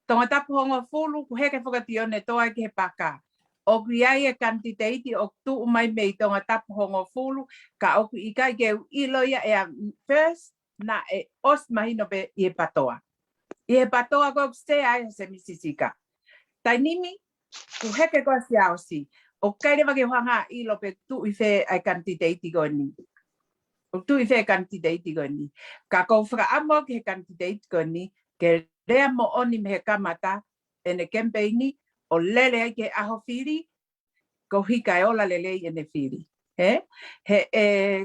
Tonga tapu hongo fulu, ku heke whakatione toa ki he paka. O ku iai e kanti te iti o tu umai mei tonga tapu hongo fulu, ka o ku ikai ke iloia e a first na e os mahino pe i he patoa. I he patoa ko se ai se misisika. Tai nimi, ku heke ko si ausi. O kaire wake hanga ilo pe tu i fe ai kanti te iti ko ni. O tu i whea kantidate ko ni. Ka kou whakaamo ki he kantidate ko ni, ke rea mo oni me he kamata, e ne kempeini, o lele ai ke aho whiri, ko hika e ola lele i ne whiri.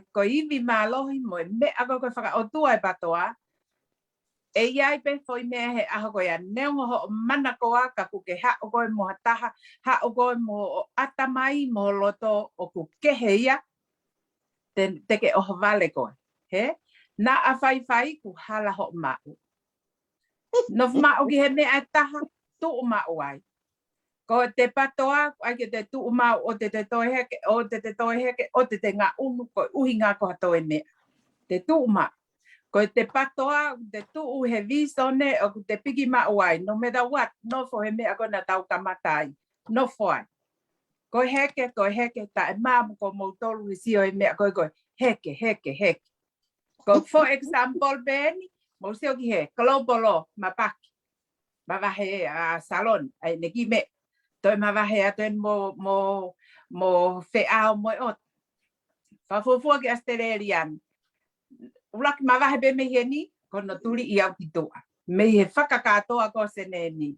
Ko iwi mālohi mo e me ako koe whakaotua e patoa, e iai pe foi mea he aho koe a neongo ho mana koa, ka ku ke hao koe mo hataha, hao koe mo atamai mo loto o ku kehe ia, te ke oho vale koe. Na a whai ku hala ho mau. No mau ki he mea taha, tu mau ai. Ko te patoa, ai ke te tu mau o te toi heke, o te ngā unu, ko uhi ngā koha toi mea. Te tu mau. Ko te patoa, te tu he visone, o te piki mau ai. No matter what, no fo he mea kona tau kamatai. No fo ai. Ko heke, ta e māmu ko mou tolu i sio he mea koe. Heke. Ko for example, Benny, mo sio ki he, kalopolo, mapaki. Mawahe a salon, ai neki me. Toi mawahe atuen mo wheao mo ot. Whafufua ki Australian. Ulaki mawahe be me heni, kono turi i au ki toa. Me he whakakatoa ko sene ni.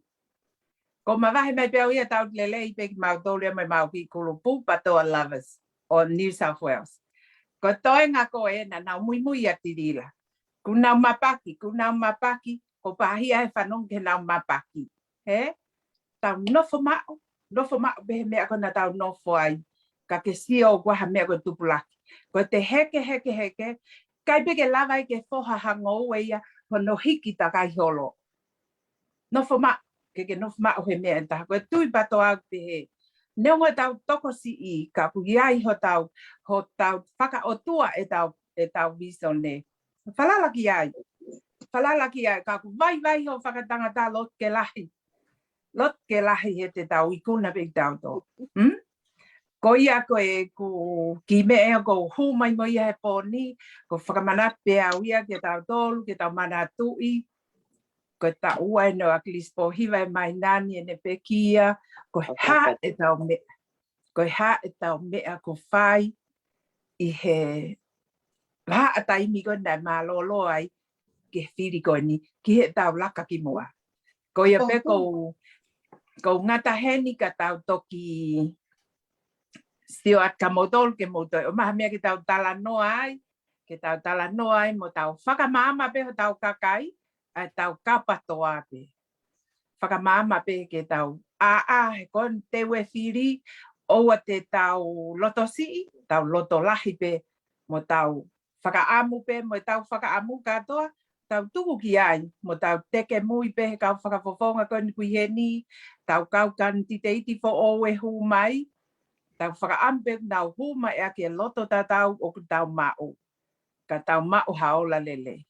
Ko mawahe mai peo ia tau lele i peki mau tōlea mai mau ki kulupu patoa lovers on New South Wales. Ko toi ngā ko e na nau mui a tirila. Ku nau mapaki, ko pahia he whanong ke nau mapaki. Tau nofo mao behe mea kona tau nofo ai. Ka ke sio guaha mea ko tupulaki. Ko te heke, kai peke lava i ke foha hango ia, hono hiki ta kai holo. Nofo mao, ke nofo mao he mea enta. Ko tui pato au pehe. Neongo tau toko si i, ka pugiai ho tau whaka o tua e tau visone. Whalalaki ai, ka ku vai ho whakatangata lot ke lahi he te tau ikuna pe tau to. Ko ia ko e ku ki me e ko hu mai mo ia he poni, ko whakamanape au ia ke tau tolu, ke tau manatui, ko ta ua no aklis po hiva mai nani ne pekia ko ha e tau mea ko fai i he ha atai mi ko na malolo ai ke whiri ko ni ki he tau laka ki mua ko ia pe ko ngata heni ka tau toki Sio at ka motol ke moto o maha mea ke tau tala noa ai. Ke tau tala noa ai mo tau whakamama pe ho tau kakai. Ai tau kapatoa pe. Whakamama pe ke tau he kon te we whiri. Oua te tau loto si. Tau loto lahi pe mo tau whakaamu pe mo tau whakaamu katoa. Tau tuku ki ai, mo tau teke mui pe he kau whakafofonga koni kui he ni, tau kau kan tite iti fo o e hu mai, tau whakaampe nau hu mai a ke loto ta tau o ku tau mao. Ka tau mao haola lele.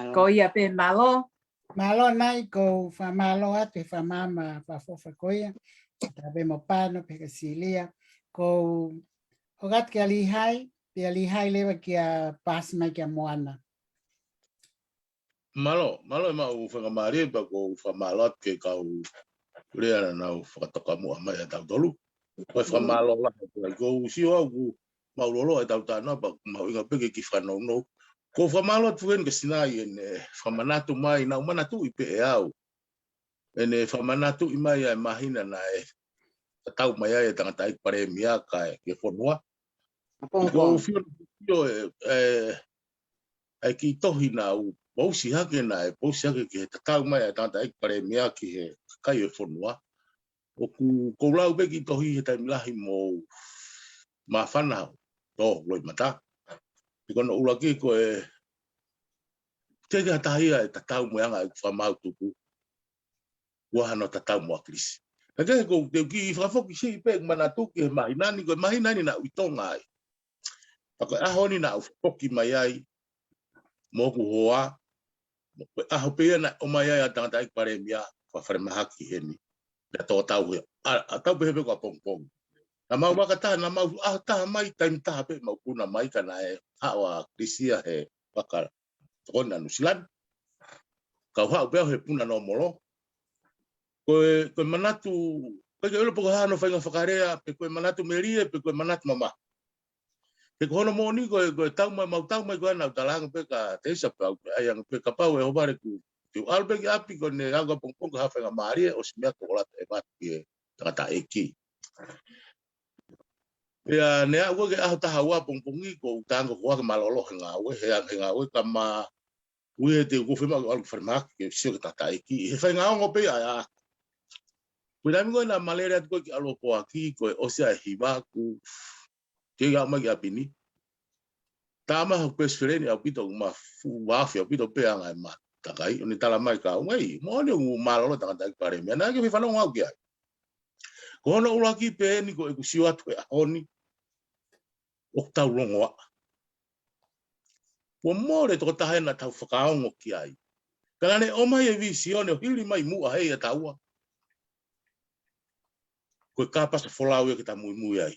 Ko ia pe malo. Malo nai ko whamalo atu whamama whafofakoia. Tabe mo pano pe kasilia. Ko hogat ke alihai, pe alihai lewa kia pas mai kia moana. Malo e mau whakamari pa ko whamalot ke kau rea na nau whakatoka mua mai a tau tolu. Koe whamalo la ko usio au ku maulolo e tau tāna pa mau inga peke ki whanau no. Ko whamalot fuen ke sinai ene whamanatu mai nau manatu i pe e au. Ene whamanatu i mai ai mahina na e tau mai ai e tangata i pare mia kai ke whanua. Ko fio e ki tohi na u pausi hake na e pausi hake ki he tatau mai a tangata i pare mia ki he kai e whanua. O ku koulau beki tohi he taimilahi mo ma whanau to loi mata. Ikono ulaki ko e teke hatahia e tatau moanga e whamau tuku. Wahano tatau moa krisi. Kake ko te ki i whafoki si pe manatu ki he mahinani ko mahinani na uitonga ai. Ako ahoni na ufoki mai ai mo ku hoa. Aho pea na o mai ai a tangata i pare mia whawhare mahaki heni. Na tō tau hea. A tau pehepe ko a pongpong. Na mau wakata na mau taha mai taim taha pe mau puna mai kana e hawa krisia he wakara. Tokona nusilan. Kau hau pea he puna no molo. Koe manatu, koe ilo poko hano whainga whakarea, pe koe manatu merie, pe koe manatu mama. Pe kohono moni koe tau mai, mau tau mai koe nau talanga pe ka teisa pe ayang pe ka pau e hobare ku. Te albe ki api koe ne aga pongpong ka hawhenga maarie, o simea ko olata e mati e tangata eki. Pea nea ua ke aho taha ua pongpongi ko utanga koa ke malolo he ngā ue, he ngā ue ka ma ue te ukufema ko alu wharimaki ke sio ke tangata eki. He whainga ongo pe a Pura mingo na malaria ko ki alo po aki ko osia hiba ku ke ga ma ya pini. Tama ho pesfereni au pito ma fu wafi au pito pe anga ma takai oni tala mai ka ngai mo ni u malolo ta ta pare me na ke fi falo ngau kia. Ko no ulaki pe ni ko ekusio atu e oni. O tau longo. Po more to ta na tau whakaongo ki ai. Kalane o mai e visione o hili mai mu a hei e taua. Koe kāpasa wholau e ki ta mui ai.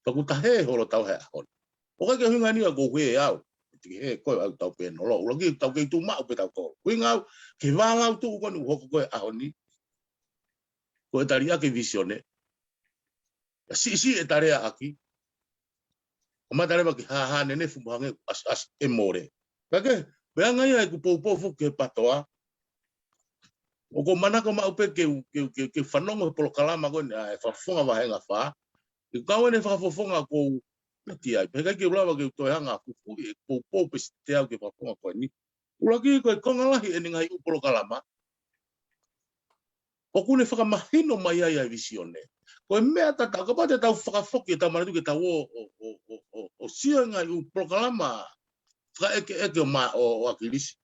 Taku ta he holo tau he ahon. O kai ke hunga ni a go hue au. Tiki he koe au tau pe nolo. Ulagi tau kei tu mau pe tau ko. Hunga au ke wāngau tu ukoni uhoko koe ahon ni. Koe tari ake visione. Si e tarea aki. O matareba ki haha nene fumuhange as e more. Kake, beanga ia e ku pou ke patoa. O ko manako mau pe ke whanongo polo kalama koe ni a e whafonga wahenga wha. Ke kawe ne whafonga ko peti ai. Peka ke ulawa ke utoehanga kuku e pou pe te au ke whafonga koe ni. Ulaki koe konga lahi e ningai upolo kalama. O kune whakamahino mai ai visione. Koe mea tata, ka pate tau whakafoki e tau manatu ke tau o sia ngai upolo kalama. Whaka eke o ma o akirisi.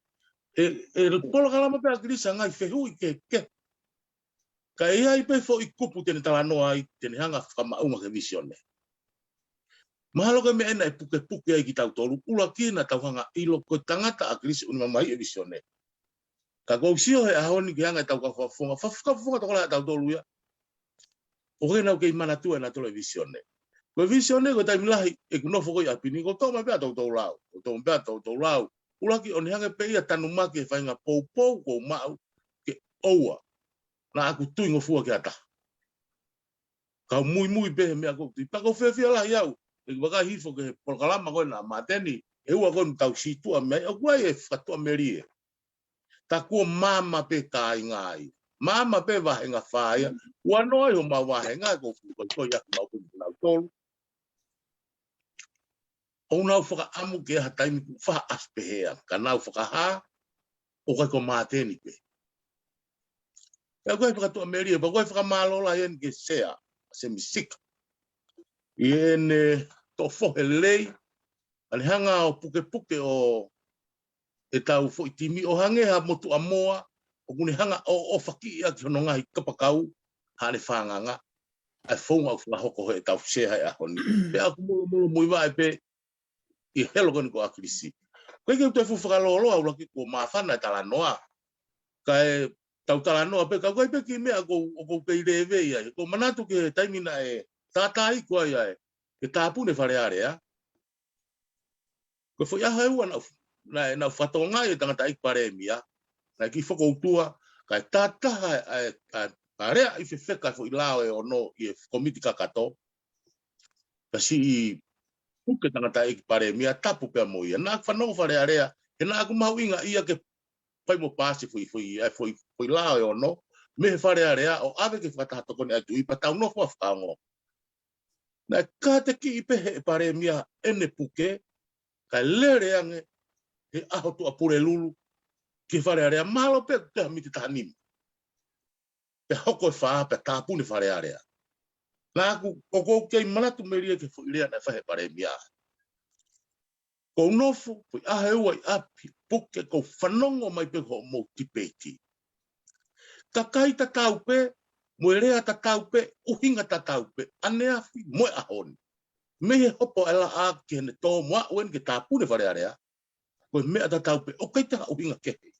E polo kalama pe akirisa ngai whehu i ke. Ka e ai pe fo i kupu tene talanoa ai tene hanga whakamaunga ke visione. Mahalo ke mea ena e puke ai ki tau tolu. Ula kina tau hanga ilo koe tangata akirisi unimamai e visione. Ka kou sio he ahoni ki hanga e tau ka whafunga. Whafunga tokola e tau tolu ia. O kei nau kei manatua e na tolo e visione. Koe visione koe taimilahi e kunofo koi apini. Ko tau mapea tau tau lau. Ko tau mapea tau tau lau. Ulaki o ni hanga pe ia tanumaki e whainga pou kou mau ke oua. Na aku tui ngofua ke ata. Kau mui behe mea kou tui. Pako whewhia lah iau. E waka hifo ke polkalama koe na mateni. E ua koe tau situa mea. O kuai e whatua merie. Ta kua mama pe kai ngai. Mama pe vahenga whaia. Ua noi ho ma vahenga ko koi aku mau kunau tolu. O nau whaka amu ke ha taimi ku wha aspehea. Ka nau whaka ha, o kai ko māteni pe. Ka koe whaka tua meria, pa koe whaka mālola ien ke sea, se misika. Iene to fohe lei, ane hanga o puke puke o e tau fo itimi o hangeha motu a moa, o kune hanga o whaki ia ki hono ngahi kapakau, hane whanganga, ai whaunga au whahoko he tau sea e ahoni. Pe aku mulu mui vai pe, I helo koni ko akirisi. Koe ke utai whakalolo au laki ko mawhana e tala noa. Kai tau tala noa pe, ka koe pe ki mea ko kei rewe ia. Ko manatu ke taimina e tātai kua ia e, ke tāpune whare area. Koe whai aha eua nau whatonga e tangata ik pare mia. Nai ki whakoutua, kai tātaha a rea I whewheka fo I lao e ono I komiti kakato. Kasi I puke tangata iki pare mia tapu pe mo ia na whanau whare area he na aku mau inga ia ke pai mo pasi foi lao e ono me he whare area o ave ke whatahato kone atu I patau no whawhango na ka te ki I pehe pare mia ene puke kai lere ange he aho tu apure lulu ke whare area malo pe te hamiti tahanim pe hoko e wha pe tāpune whare area na aku koko kei manatu meria ke whuirea na whahe pare mia. Ko nofo, foi ahe ua I api, puke ko whanongo mai pe ho mo tipeti. Ta kai ta taupe, moe rea ta taupe, uhinga ta taupe, ane afi, moe ahoni. Mehe hopo ela a ke ne tō mua uen ke tāpune whare area, koe mea ta taupe, o kei taha uhinga kehe.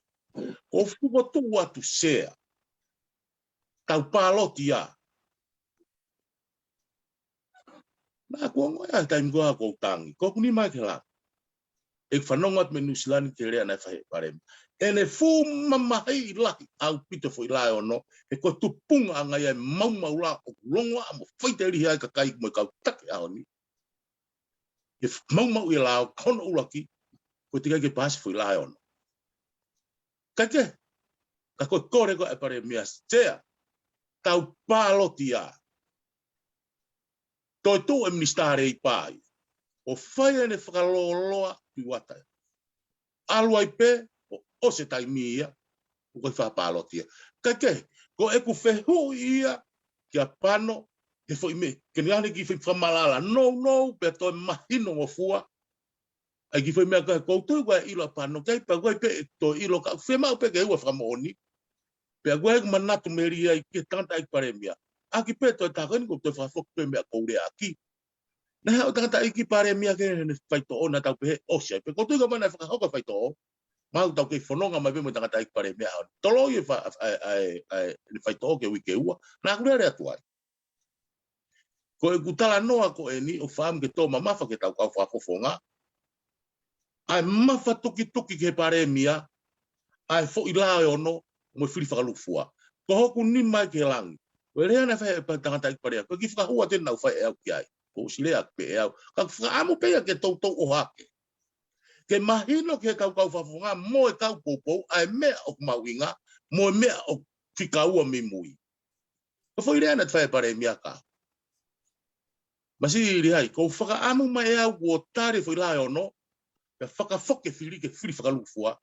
Ko fuko tu atu sea, tau pāloti a. Nā kua ngoe a taimi koa kou tangi, ko kuni mai ke la. E whanongat me nusilani ke rea nai whahe parem. Ene fu mamahei lahi au pito fo ilai ono, e ko tupunga anga ia mau la o longa amo whaite rihi ai kakai mo kau take aoni. E mau I lao kono ulaki, ko tika ke pasi fo ilai ono. Kake, ka koe kore ko e pare mia sea, tau pāloti a. Toi tō e ministare I pāi. O whaia ne whakaloloa I watai. Aluai pe, o se taimia, o koe whapalotia. Kake, ko e ku whehu ia, kia pano, he fo ime, ke ni ane ki whamalala, no, pe toi mahino o fua, ai ki whaimea ka koutou kwa ilo pano, kei pa koe pe to ilo ka, whemau pe ke ua whamaoni, pe a koe manatu meri ai, ke tangata ai paremia. Aki pe toi takani ko toi whafok pe mea koure aki. Na hea o tangata iki pare mia ke ne whaito o na tau pehe osia. Pe kotu ka mana whakahoka whaito o. Mau tau ke whanonga mai pemo tangata iki pare mia. Tolo i whaito o ke wike ua. Na kure rea tuai. Ko e kutala noa ko e ni o whaam ke tō mamafa ke tau kau whakofonga. Ai mafa tuki ke pare mia. Ai fo ila e ono. Mo whiri whakalufua. Ko hoku ni mai ke langi. Ko e rea na whae tangata iki pare. Ko ki whakahua tēnā u whae e au ki ai. Ko silea pe au ka amo pe ke to o hake ke mahino ke kau fafunga mo e kau popo ai me o mawinga mo me o fikau mi mui ko foi rena tfai pare miaka masi ri ai ko faka amo mai au o tare foi la ono ke faka foke fili ke fili faka lufua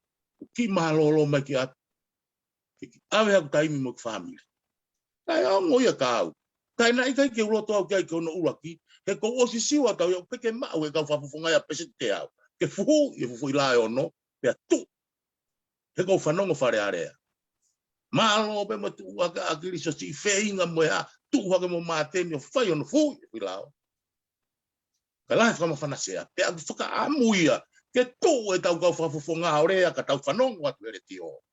ki malolo mai ki ave au taimi mo family ai o mo ia kau kai na ikai ke uloto au kai ke ono ulaki he ko o sisiwa tau yo peke mau e kau whafufunga ia pese te au. Ke fuhu, i fufu ilai ono, pea tu. He kau whanongo whare area. Malo pe mo tu waka akiri so si wheinga mo ea, tu waka mo māteni o whai ono fuhu i ilao. Ka lai whama whanasea, pea ku whaka amu ia, ke tu e tau kau whafufunga orea ka tau whanongo atu ere ti o.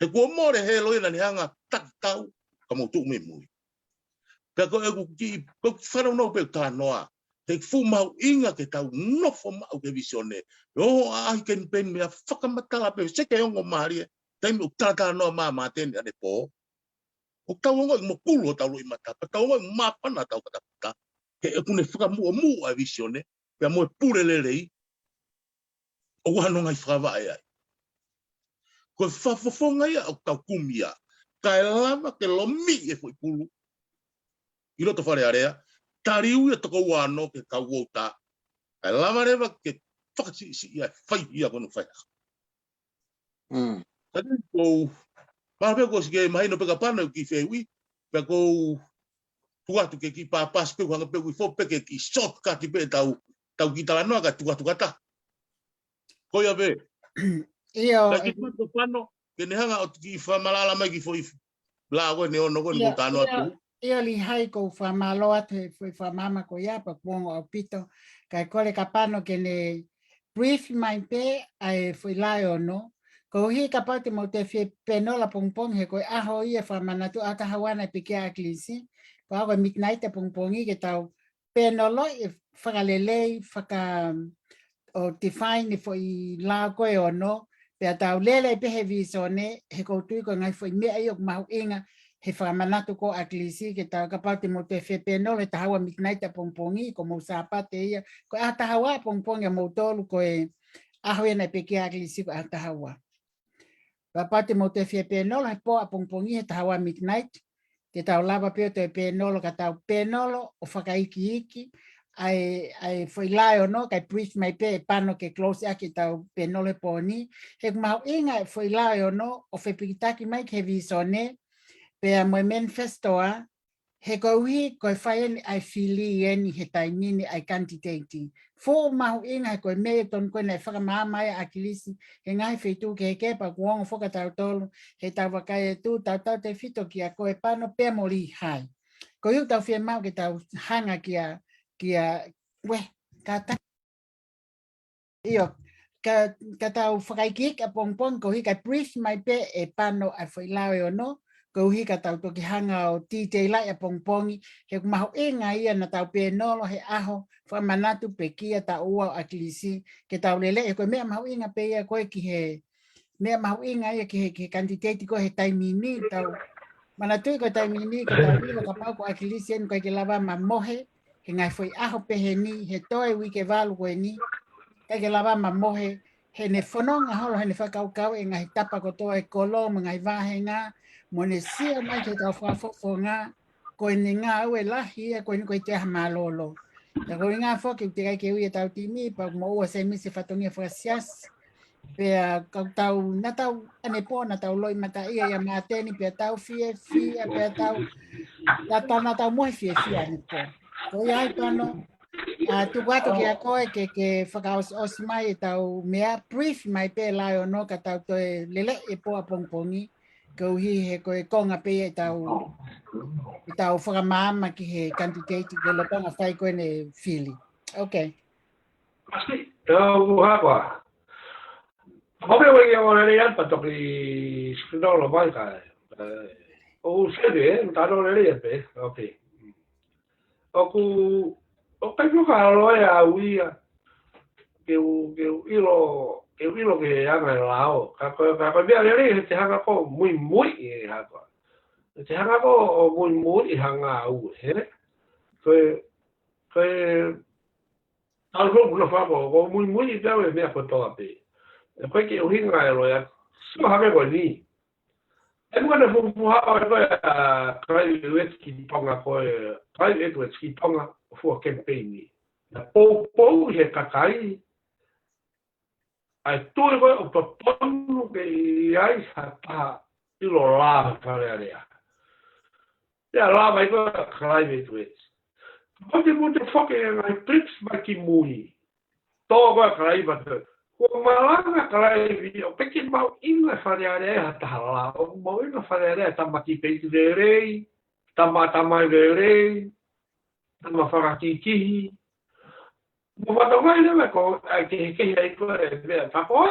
He kua more he loina ni hanga tak tau, ka mo tu me mui. Pea ko e ku ki, ko whanau no pe tā noa, te fu mau inga ke tau nofo mau ke visione. O ai ken pen mea whakamatala pe, seke ongo maari e, taimi o tātā noa mā māteni ane pō. O tau ongo i mo pulu o tau lui mata, pa tau ongo i māpana tau katapata, ke e kune whakamua a visione, pea mo e pure lerei, o whanonga i whakawa ai ai. Ko e whafofonga ia o tau kumia, kai lava ke lomi e foi pulu i loto whare area tariu e toko wano ke kauota kai lava rewa ke whakasi si ia whai ia kono whai tadi ko pape ko sige mai no peka pano ki fewi pe ko tuatu ke ki papas pe hanga pe fo pe ke ki shortcut pe tau ki tala no ka tuatu kata ko ia be Io Lagi tu pano ke ne hanga o ki fa malala mai ki foi la go ne ono go ni tano atu io li hai ko fa maloa te foi fa mama ko ia pa pongo o pito kai kole kapano ke ne brief mai pe ai foi lai ono ko hi kapate mo te fe penola pongpong he ko aho ia fa manatu ata hawana pe ke aklisi ko ago midnight pongpongi ke tau penolo e fagalele faka o define foi la ko ono pe tau lele pe he visone he ko tu ko ngai foi me ai ok mau inga he whamanatu ko aklisi ke tau kapate mo te whepeno le tahawa midnight a pongpongi ko mo sapate ia ko a tahawa pongpongi a mo tolu ko e ahoe na peke aklisi ko a tahawa. Kapate mo te whepeno le po a pongpongi he tahawa midnight ke tau lava peo te penolo ka tau penolo o whakaiki iki ai foi lai no kai brief mai pe pano ke close aki tau penolo poni he mau inga foi lai no o whepitaki mai ke visone pe a mo manifesto a he ko wi ko fai ai fili ni he tai mini ai quantitating fo mau inga ko me ton ko na fa mama ai akilisi he ngai fetu ke pa kuong fo ka tau tolu he tau wa kai tu tau te fito ki a ko e pano pe mori hai ko yu tau fe mau ke tau hanga kia we kata io ka tau fai ki ka pong ko hi ka brief mai pe e pano a foi lao no ko hi ka tau toki hanga o tite la e pongpongi he maho inga ia na tau pe nolo he aho fa manatu pe kia ta ua aklisi ke tau lele e ko me maho inga pe ia ko ki he me maho inga ia ki he candidate ko he taimini tau manatu ko taimini ko tau ilo ka pau ko aklisi en ko ke lava ma mohe he ngai foi aho pe he ni he toe wi ke valu ko ni ke lava ma mohe he ne fononga holo he ne whakau e ngai tapa ko to e kolo ngai vahenga mo ne sia mai ke tau whafofo ngā ko ni ngā ue lahi e ko ni ko i te hamalolo. Ta ko ngā whoki te kai ke ui e tau timi pa mo ua se misi whatongia whasias pe kau tau na tau ane po na tau loi mata ia ia mateni pe tau fie pe tau la tana tau moe fie ane po. Ko ia i pano tu watu ki a koe ke whakaos osmai e tau mea brief mai pe lai o no ka tau toe lele e po a pongpongi ko hi he ko e konga pe e tau whakamama ki he candidate ke lo tonga whai koe ne fili. Okay. Pasti, hapa. Hope wengi wana ni alpa toki skrino mai ka. O sede, taro le pe. Okay. Oku o kai ka lo ya uia. Que ilo que anga lao. Ka bia le te hanga ko muy e hapa. Te hanga ko muy hanga u he. Ko algo no fa ko muy ta me a foto ape. Ko ke o hinga e lo ya. So ha me ko ni. E mo na fu ha ko kai wetski ponga ko kai wetski ponga fu campaign ni. Na po he kakai ai tu ko o tonu ke ai sa ilo la kare area. Ya la mai ko climate wet. Porque muito foco em trips maki mui. Toga crai bata. O malanga crai o pequeno mal inga fareare hata la. O mal inga fareare ta maki peito de rei. Ta mai de rei. Ta ma faraki ki. Mo vado mai ne ko que ai ko e pa ko.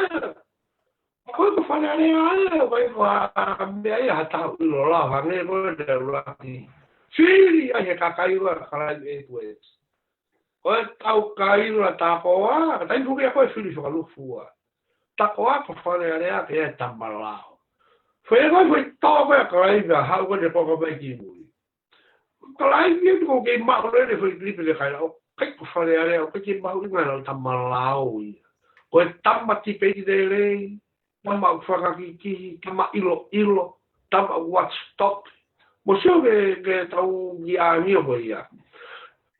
Ko fareare ai vai va me ai hata lo la va ne ko de la. Fili ai kakai wa kala e tues. O tau kai la tapoa, tai fu ke ko fili so kalu fua. Tapoa ko fale area pe tambalao. Foi to ko kai ga ha ko de ko ba ki mu. Kai ni ko ke ma ko le foi gripe le kai o kai ko fale area o ke ma u na tambalao. Ko tamma ti pe de le, ma fa ki tama ilo. tama watch stop mo sio ke tau ia mio ko ia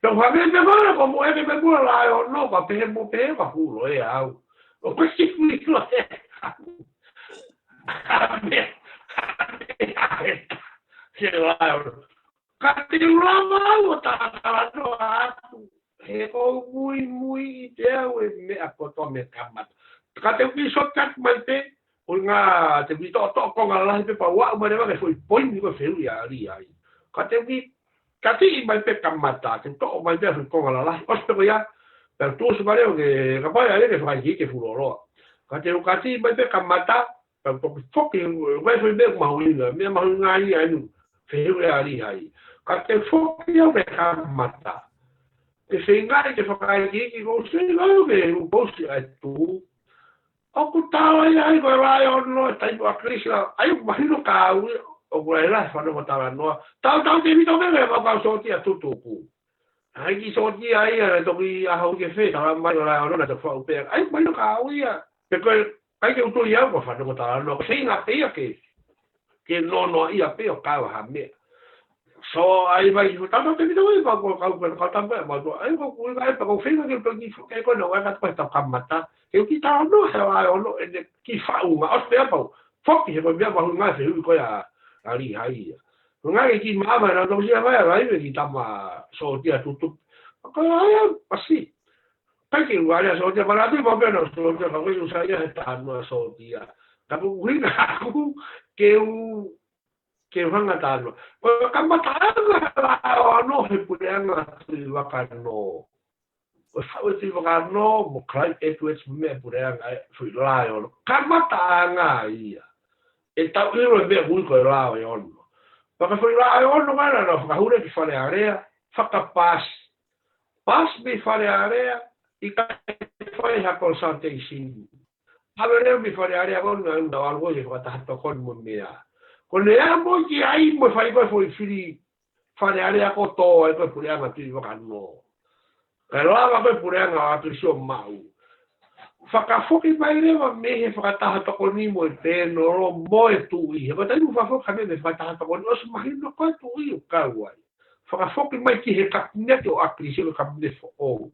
pero fa me mara como é que me pula lá eu não pa pe mo pe pa pulo e au o que se fui lo se lá Katilama no atu. He o muy ideo e me apoto me kamat. Kate ki sokat mai te o nga te vi to ko nga la pe pa wa ma le foi point ni ko feu ya ri ai. Kate mai pe kamata te to mai pe ko nga la o se ya per tu su vale che capai ale che fai che fuloro. Kate mai pe kamata per to fucking vai foi me ma ui me ma ngai ai nu feu ya ri ai. Kate foki o me kamata. Que se engañe que fai aquí que go se lo que un post a tu. O kutala ai ko vai no está indo a crisa. Ai o marino ka o guarda fa no botava no. Tau te vito me va sorti a tutto ku. Ai ki sorti ai to ki a ho ke fe ta mai la no na fa o pe. Ai marino ka uia. Perché ai che tu ia ko fa no botava no. Se ina te que no ia pe o ka ha me. So ai vai tanto te vito vai ko tambe ma ai ko ku vai pa ko fina que que ko no vai ka ta kamata eu ki ta no se vai no ki fa uma o se pa foki se vai pa uma se ko ya ali hai nga ki ma va no se vai ki ta ma so dia tutto ko ai asi perché guarda so dia para tu va no so dia ko usa ya ta no so dia ta ku ina ku que van a darlo. Pues kamata no se pueden hacer no. Pues sabes si van no, mo kai etu es me pueden fui lao. Kamata ngai. Está uno me muy con lao yo no. Porque fui lao no van no, fajure que fale area, faca pas. Pas me fale area y fue a constante sin. A ver, me fale area con algo que va a estar tocando mira. Con le amo che ai mo fai poi foi fili fare area con to e poi pure a ti lo canno però va poi pure a attenzione mau fa ca fuochi mai leva me fa ta to con ni mo te no lo mo e tu i ma dai fa fuochi me fa ta to con os ma no qua tu i ka guai fa ca fuochi mai ki he cabinet o attenzione cabinet fo o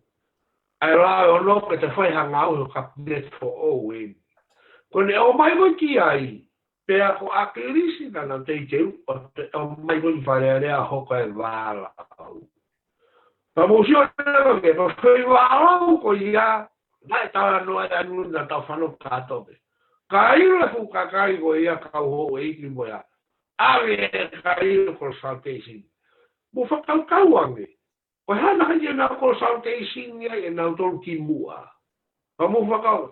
allora o no che te fai hanga o cabinet fo o e con le o mai mo ki ai pe a ko a krisi na na te teu o mai ko fare area ho ko e vala pa mo sio que no foi vala ko ia dai ta no era na ta fa no ka to be kai la fu ka kai ko ia ka ho e ki mo ya ave kai ko saltation mo fa ka wange ko ha na ia na ko saltation ia e na to ki mua pa mo fa ka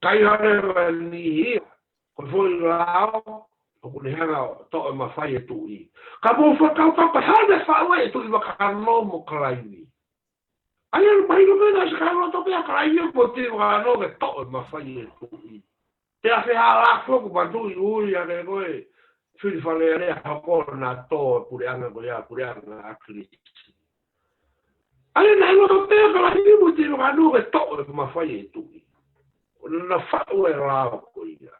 kai ha ni ko foi lao ko le hanga to ma fai tu i ka mo fa ka ha de fa we tu i ka no mo klaini ai no mai no me das ka no to pe klaini ko ti wa no que to ma fai tu i te hace ala ko ba tu i u ya que ko e fui fa le a ko na to pure anga ko ya pure anga akri ai na no to pe klaini mo ti wa no que to ma fai tu i na fa we la ko ia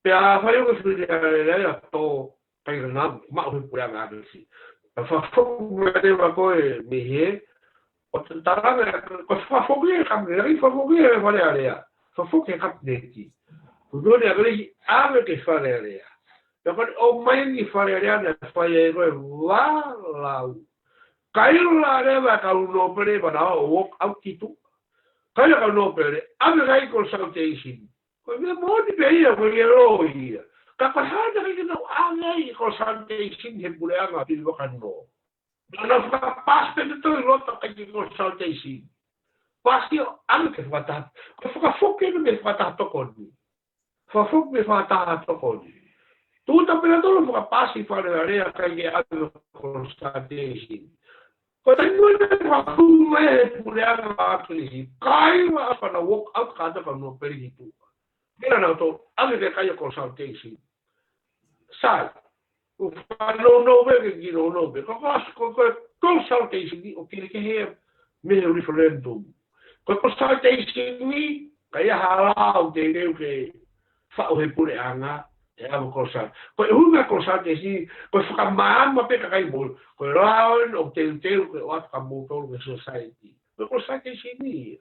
pe a fai o que fui le to pe na ma o pure anga akri fa fo me te va ko e mi he o te taranga ko fa fo que cambiare fa fo que vale area fa fo que capneti tu no le agri ave che fare area però o mai ni fare area ne fai e va la kai la area ka uno pere para o walk out tu kai ka uno pere ave gai consultation ko me mo di pe ia ko lo ia ka pa ha de que no ave consultation he pure anga ti lo kan no no fa parte de todo lo que consultation Pasio anche fatto, fa fuoco non mi fatto così. Fa fuoco mi fatto così. Tutto per tutto fa passi fare l'area che hanno constati. Cosa non fa come pure a crisi. Kai va a fare walk out cada per non per di tu. Era nato anche che kai consultation. Sai, fanno nove che chi non nove. Consultation o che è meglio referendum. Ko consultation ni kaya halau te leu ke fa o he pure anga e amo ko sa ko hunga ko sa te si ko whakamama pe ka kai mo ko laon o te ko o ka mo to the society ko sa te si ni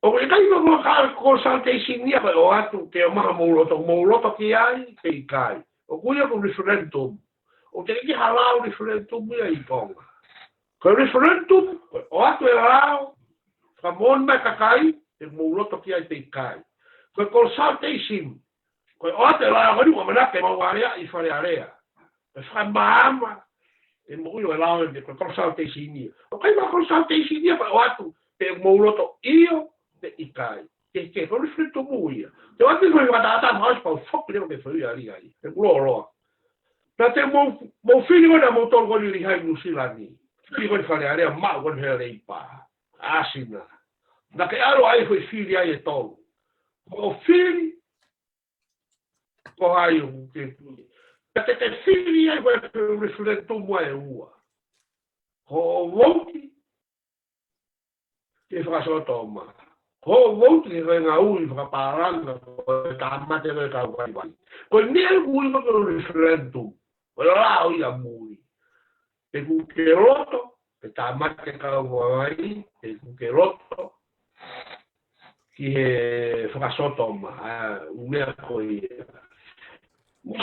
o e kai mo ka ko sa te si ni o atu ke o maha mo loto ki ai ke kai o kuia ko referendum o te ki halau referendum ia i tonga ko referendum o atu e lao ka mon mai ka kai e mo loto ki ai te kai ko consultation ko o te la ko ni ko mana ke mo area i fare area e fa mama e mo yo la de consultation ni o kai ma consultation ni o atu te mo loto io te ikai que ko reflecto muia te o te ko va data mais pa fo que me foi ali aí e lo na te mo fili na mo tol ko ni hai musilani ki ko fare area ma ko hele pa asina na ke aro ai foi fili ai e tol o fili ko hai un que te fili ai vai reflecto mo e ua ho voti que fa so toma ho voti que nga ui fa paranga ta mate de ka vai ko ni el ui ko referendum o la o ia mui te ku ke roto te ta mate ka vai te ku ke roto ki e fa so toma una ko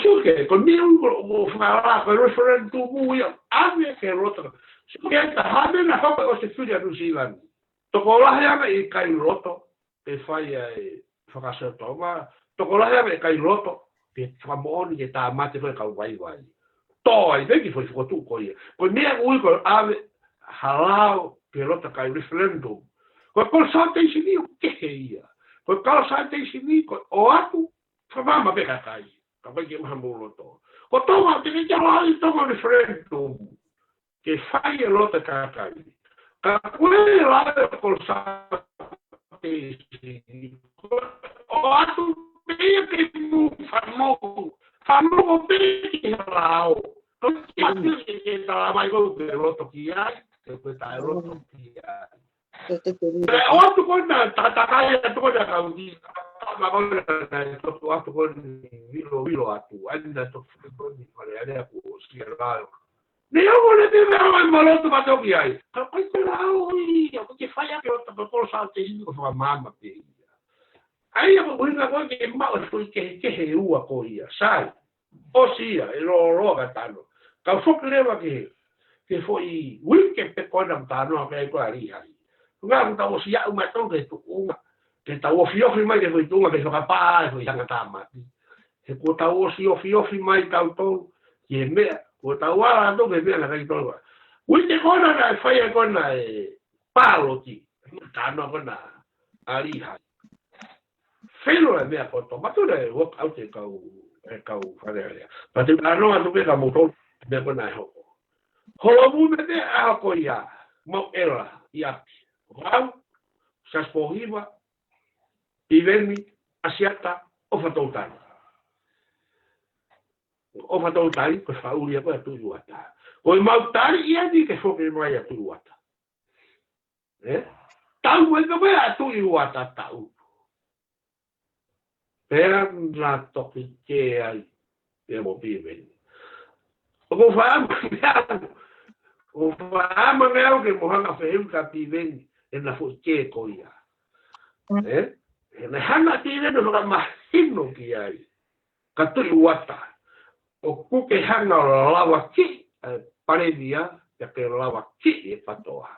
Suke, con mio o farà per referendum muia, ave che roto. Suke ta habe na fa o se furia New Zealand. Toko la ya e kai roto, e fai e fa so toma. Toko la ya e kai roto, pe famoni che ta mate per ka vai. To, i vedi foi fotu ko ia. Con mia ui ko ave halao che roto kai referendum. Ko sante si ni che ia. Ko sante si ni ko o atu fa mama pe ka kai. Apa que mais bolo to. O toma te que lá e toma referendum. Que fai a lota caca. Ka kue lá ko sa te o atu be que mu famo be que lá o. Atu que tá mais go de loto que ai, que tá loto que ai. O atu ko na ta kai to ko da ka Magona to atu con vilo atu anda to con fare area ko sierrao ne io ne te me maloto ma to ai ka questo oi che fai a che to por salte in ko fa mamma pe ai amo una cosa che ma che he ua ko ia sai o sia e lo gatano ka fo creva che foi weekend pe con antano che ko ari ai nga ta o sia uma to che tu que ta o fio mai que foi tunga que so capaz foianga tama se ko ta o fio mai ta to que me ko ta wa do que me la que to ui te kona na fai kona e palo ti ta no kona ali ha felo e me ko to ma to le work out e ka fare pa te no a tu que ka mo to me kona ho mu me te a ko ia mo era ia wow sa spohiva Iveni asiata o fatoutari. O fatoutari ko fauli ko tu yuata. O mautari ia di que fo que mai tu yuata. Tau e ko mai tu yuata tau. Pera na toki ke ai e mo piveni. O ko fa me que mo hanga fe un capiveni en la foche ko ia. Me hana tine no ka mahino ki ai. Ka tui wata. O kuke hanga o lawa ki paredia ya ke lawa ki e patoa.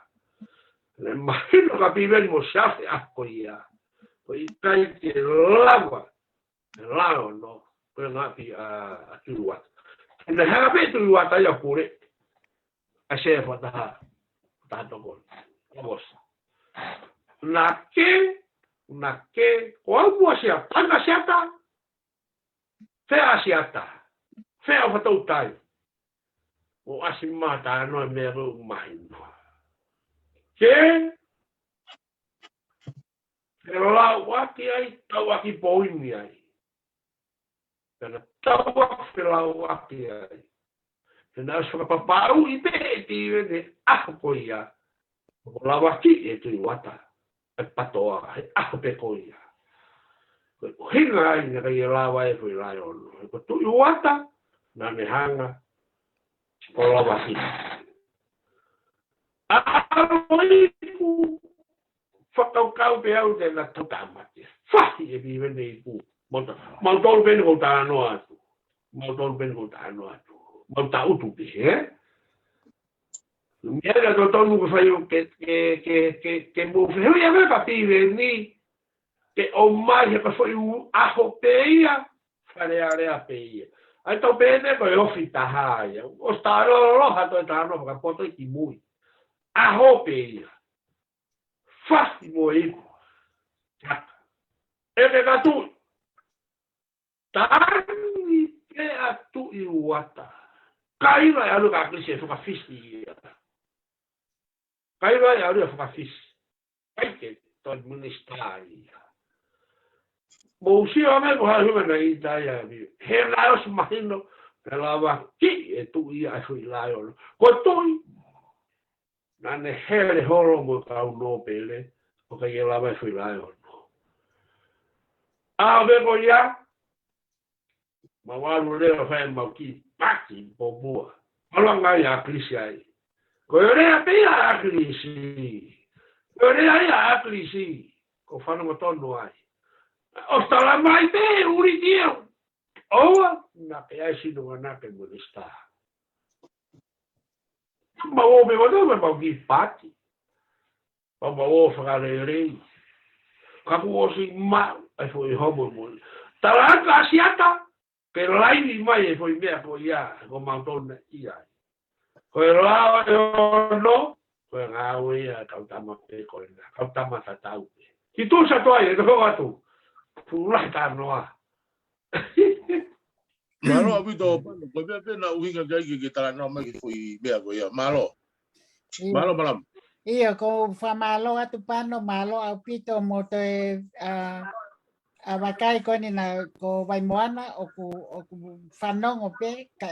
Le mahino ka piveni mo shafe ako ia. Ko i kai ke lawa. Lao no. Ko ngati a tui wata. Ne hanga pe tui wata ya kure. A shefa taha. Taha tokon. Obosa. Na ke o sia tanga siata fe o fatou tai o asimata no me ro mai no ke pero la waki ai tawaki poini ai pero tawaki la waki ai na so papa u i be ti ne ko ia o la waki e tu wata patoa a pe ko ia Ko hinga ai na kai la wa e foi la yo. Ko tu wata na me hanga. Ko la wa si. Ku whakaukau pe au te na tutamate. Whahi e vive nei ku. Mautolu pene ko tāno atu. Mautolu pene ko tāno atu. Mauta utu pe, Mira que tonu ko fai que mo feu ia me papive ni que o mai que foi un ajo peia fare area peia. Ai to pene ko o fita haia. O staro lo ha to tāno ka poto ki mui. Ajo peia. Fasti mo i. Ebe ka tu. Tani ke atu i wata. Kaira ya lu ka klise fuka fisti. Kaira ya lu fuka fisti. Ai ke to ministrai. Mo si o me ko ha hu na i ta ya bi. He la os mahino pela wa ki e tu i a hui la yo. Ko toi. Na ne hele horo mo ka no pele. O ka ye la wa hui la yo. A ve ko ya. Ma wa lu le fa ma ki. Paki boboa. Malanga ya klisi ai. Ko ore a pe a klisi. Ore ai a klisi. Ko fano mo tonu ai. O stala mai te uri dio. Oa na pe ai sino na pe mo sta. Ma o me vodo me mo ki pati. Ma o fa le re. Ka ku o si ma ai foi homo mo. Tala ka siata. Pero lai ni mai foi mea po ia ko mautona ia. Ko la no, ko nga ia ka tama pe ko na. Ka tama sa tau. Ki tu sa toi ko atu. Tu la ta no. Malo abi to ko be na uhinga kai ki tala no mai foi mea ko ia. Malo malam. Iya ko fa malo atu pano malo au pito mo te abakai ko ni na ko vai moana o ku fanong o pe ka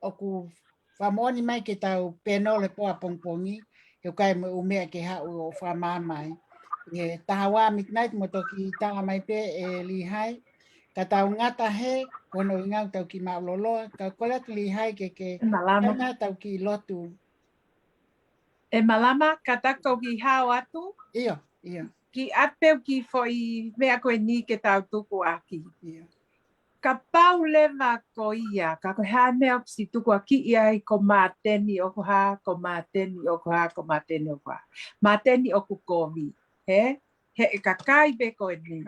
o ku famoni mai ke tau peno le po apongpongi ke kai mo ume ke ha o fa mai e tawa midnight mo to ki ta mai pe e lihai ka tau ngata he kono ngau tau ki maulolo ka kola lihai ke Malama. na tau ki lotu E malama katako ki hao atu. iyo Ki apeu ki foi mea koe ni ke tau tuku aki. iyo Ka pau lewa ko ia, ka koe haa mea si tuku aki ia i ko māteni o ko haa, ko māteni o ko haa, ko māteni o ko haa. Māteni o ku kovi, he? He e ka kai be koe ni.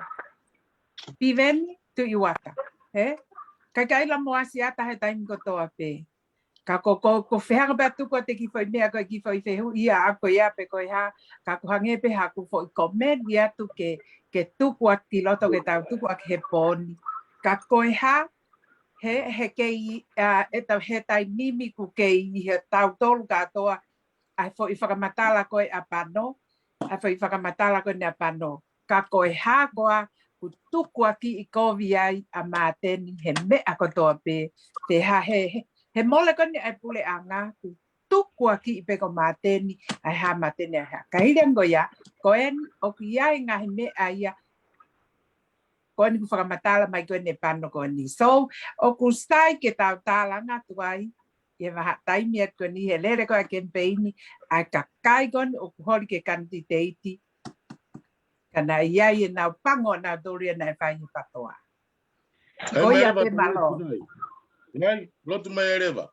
Piveni tu iwaka, he? Kai kai la moasi ata he taimi ko toa pe. Ka ko whehanga pia tuku te ki whai mea koe ki whai whehu ia ako ia pe koe ha. Ka ko hange pe ha ku whai komen ia tu ke tuku aki loto ke tau tuku aki he poni. Ka koe ha he kei he tai mimi ku kei he tau tolu katoa. Ai whai whakamatala koe a pano. Ai whai whakamatala koe ne a pano. Ka koe ha koa ku tuku aki i kovi ai a māteni he mea kotoa pe. Te ha he mole koni ai pule anga ku tuku aki i peko māteni ai ha māteni ai ha. Ka hirengo ia, koen o ki ai ngahi mea ia, koen ku whakamatala mai koen e pano koni. So, o ku stai ke tau tālanga tuai, e waha taimi at koni, he lere koe a kempeini, ai ka kai koni o ku hori ke kanti teiti, kana iai e nau pango nau doria nai whai i patoa. Koia pe malo. Ngai, lotu mai ereva.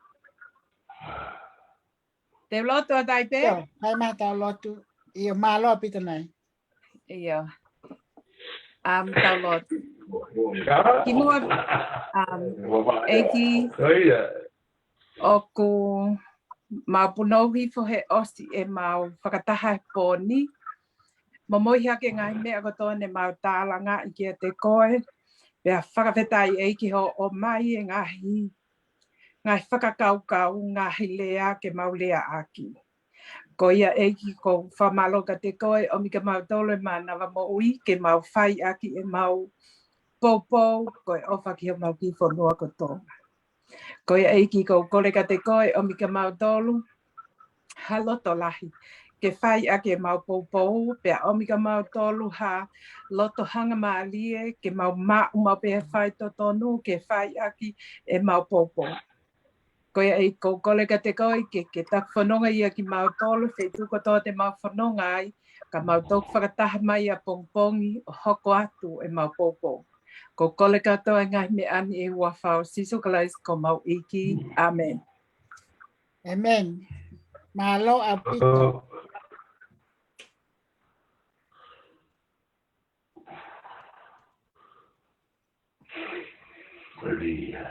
Te loto a tai pe? iyo hai mata lotu iyo malo pito nai Iyo. Tau loto. Ki mua, eiki o ku mau punohi fo he osi e mau whakataha e pōni. Mamoi hake ngai mea kotoa ne mau tālanga i kia te koe. Pea whakawhetai eiki ho o mai e ngahi. Ngai whakakaukau ngahi lea ke mau lea aki. Ko ia eiki ko whamaloka te koe o mika mau tolo e manawa mo ui ke mau whai aki e mau popo koe ofa ki ho mau ki whanua kotoa. Ko ia eiki ko koreka te koe o mika mau tolo haloto lahi ke whai a ke mau poupou, pea omi ka mau tolu ha, loto hanga maalie, ke mau mau pea whai to tonu, ke whai aki e mau poupou. Koia e kole ka te koi, ke tak whanonga ia ki mau tolu, whai tuko tō te mau whanonga ai, ka mau tōku whakataha mai a pongpongi, o hoko atu e mau poupou. Ko kole katoa ngai me ani e ua whao siso kalais ko mau iki. Amen. Amen. Malo a pito. Maria.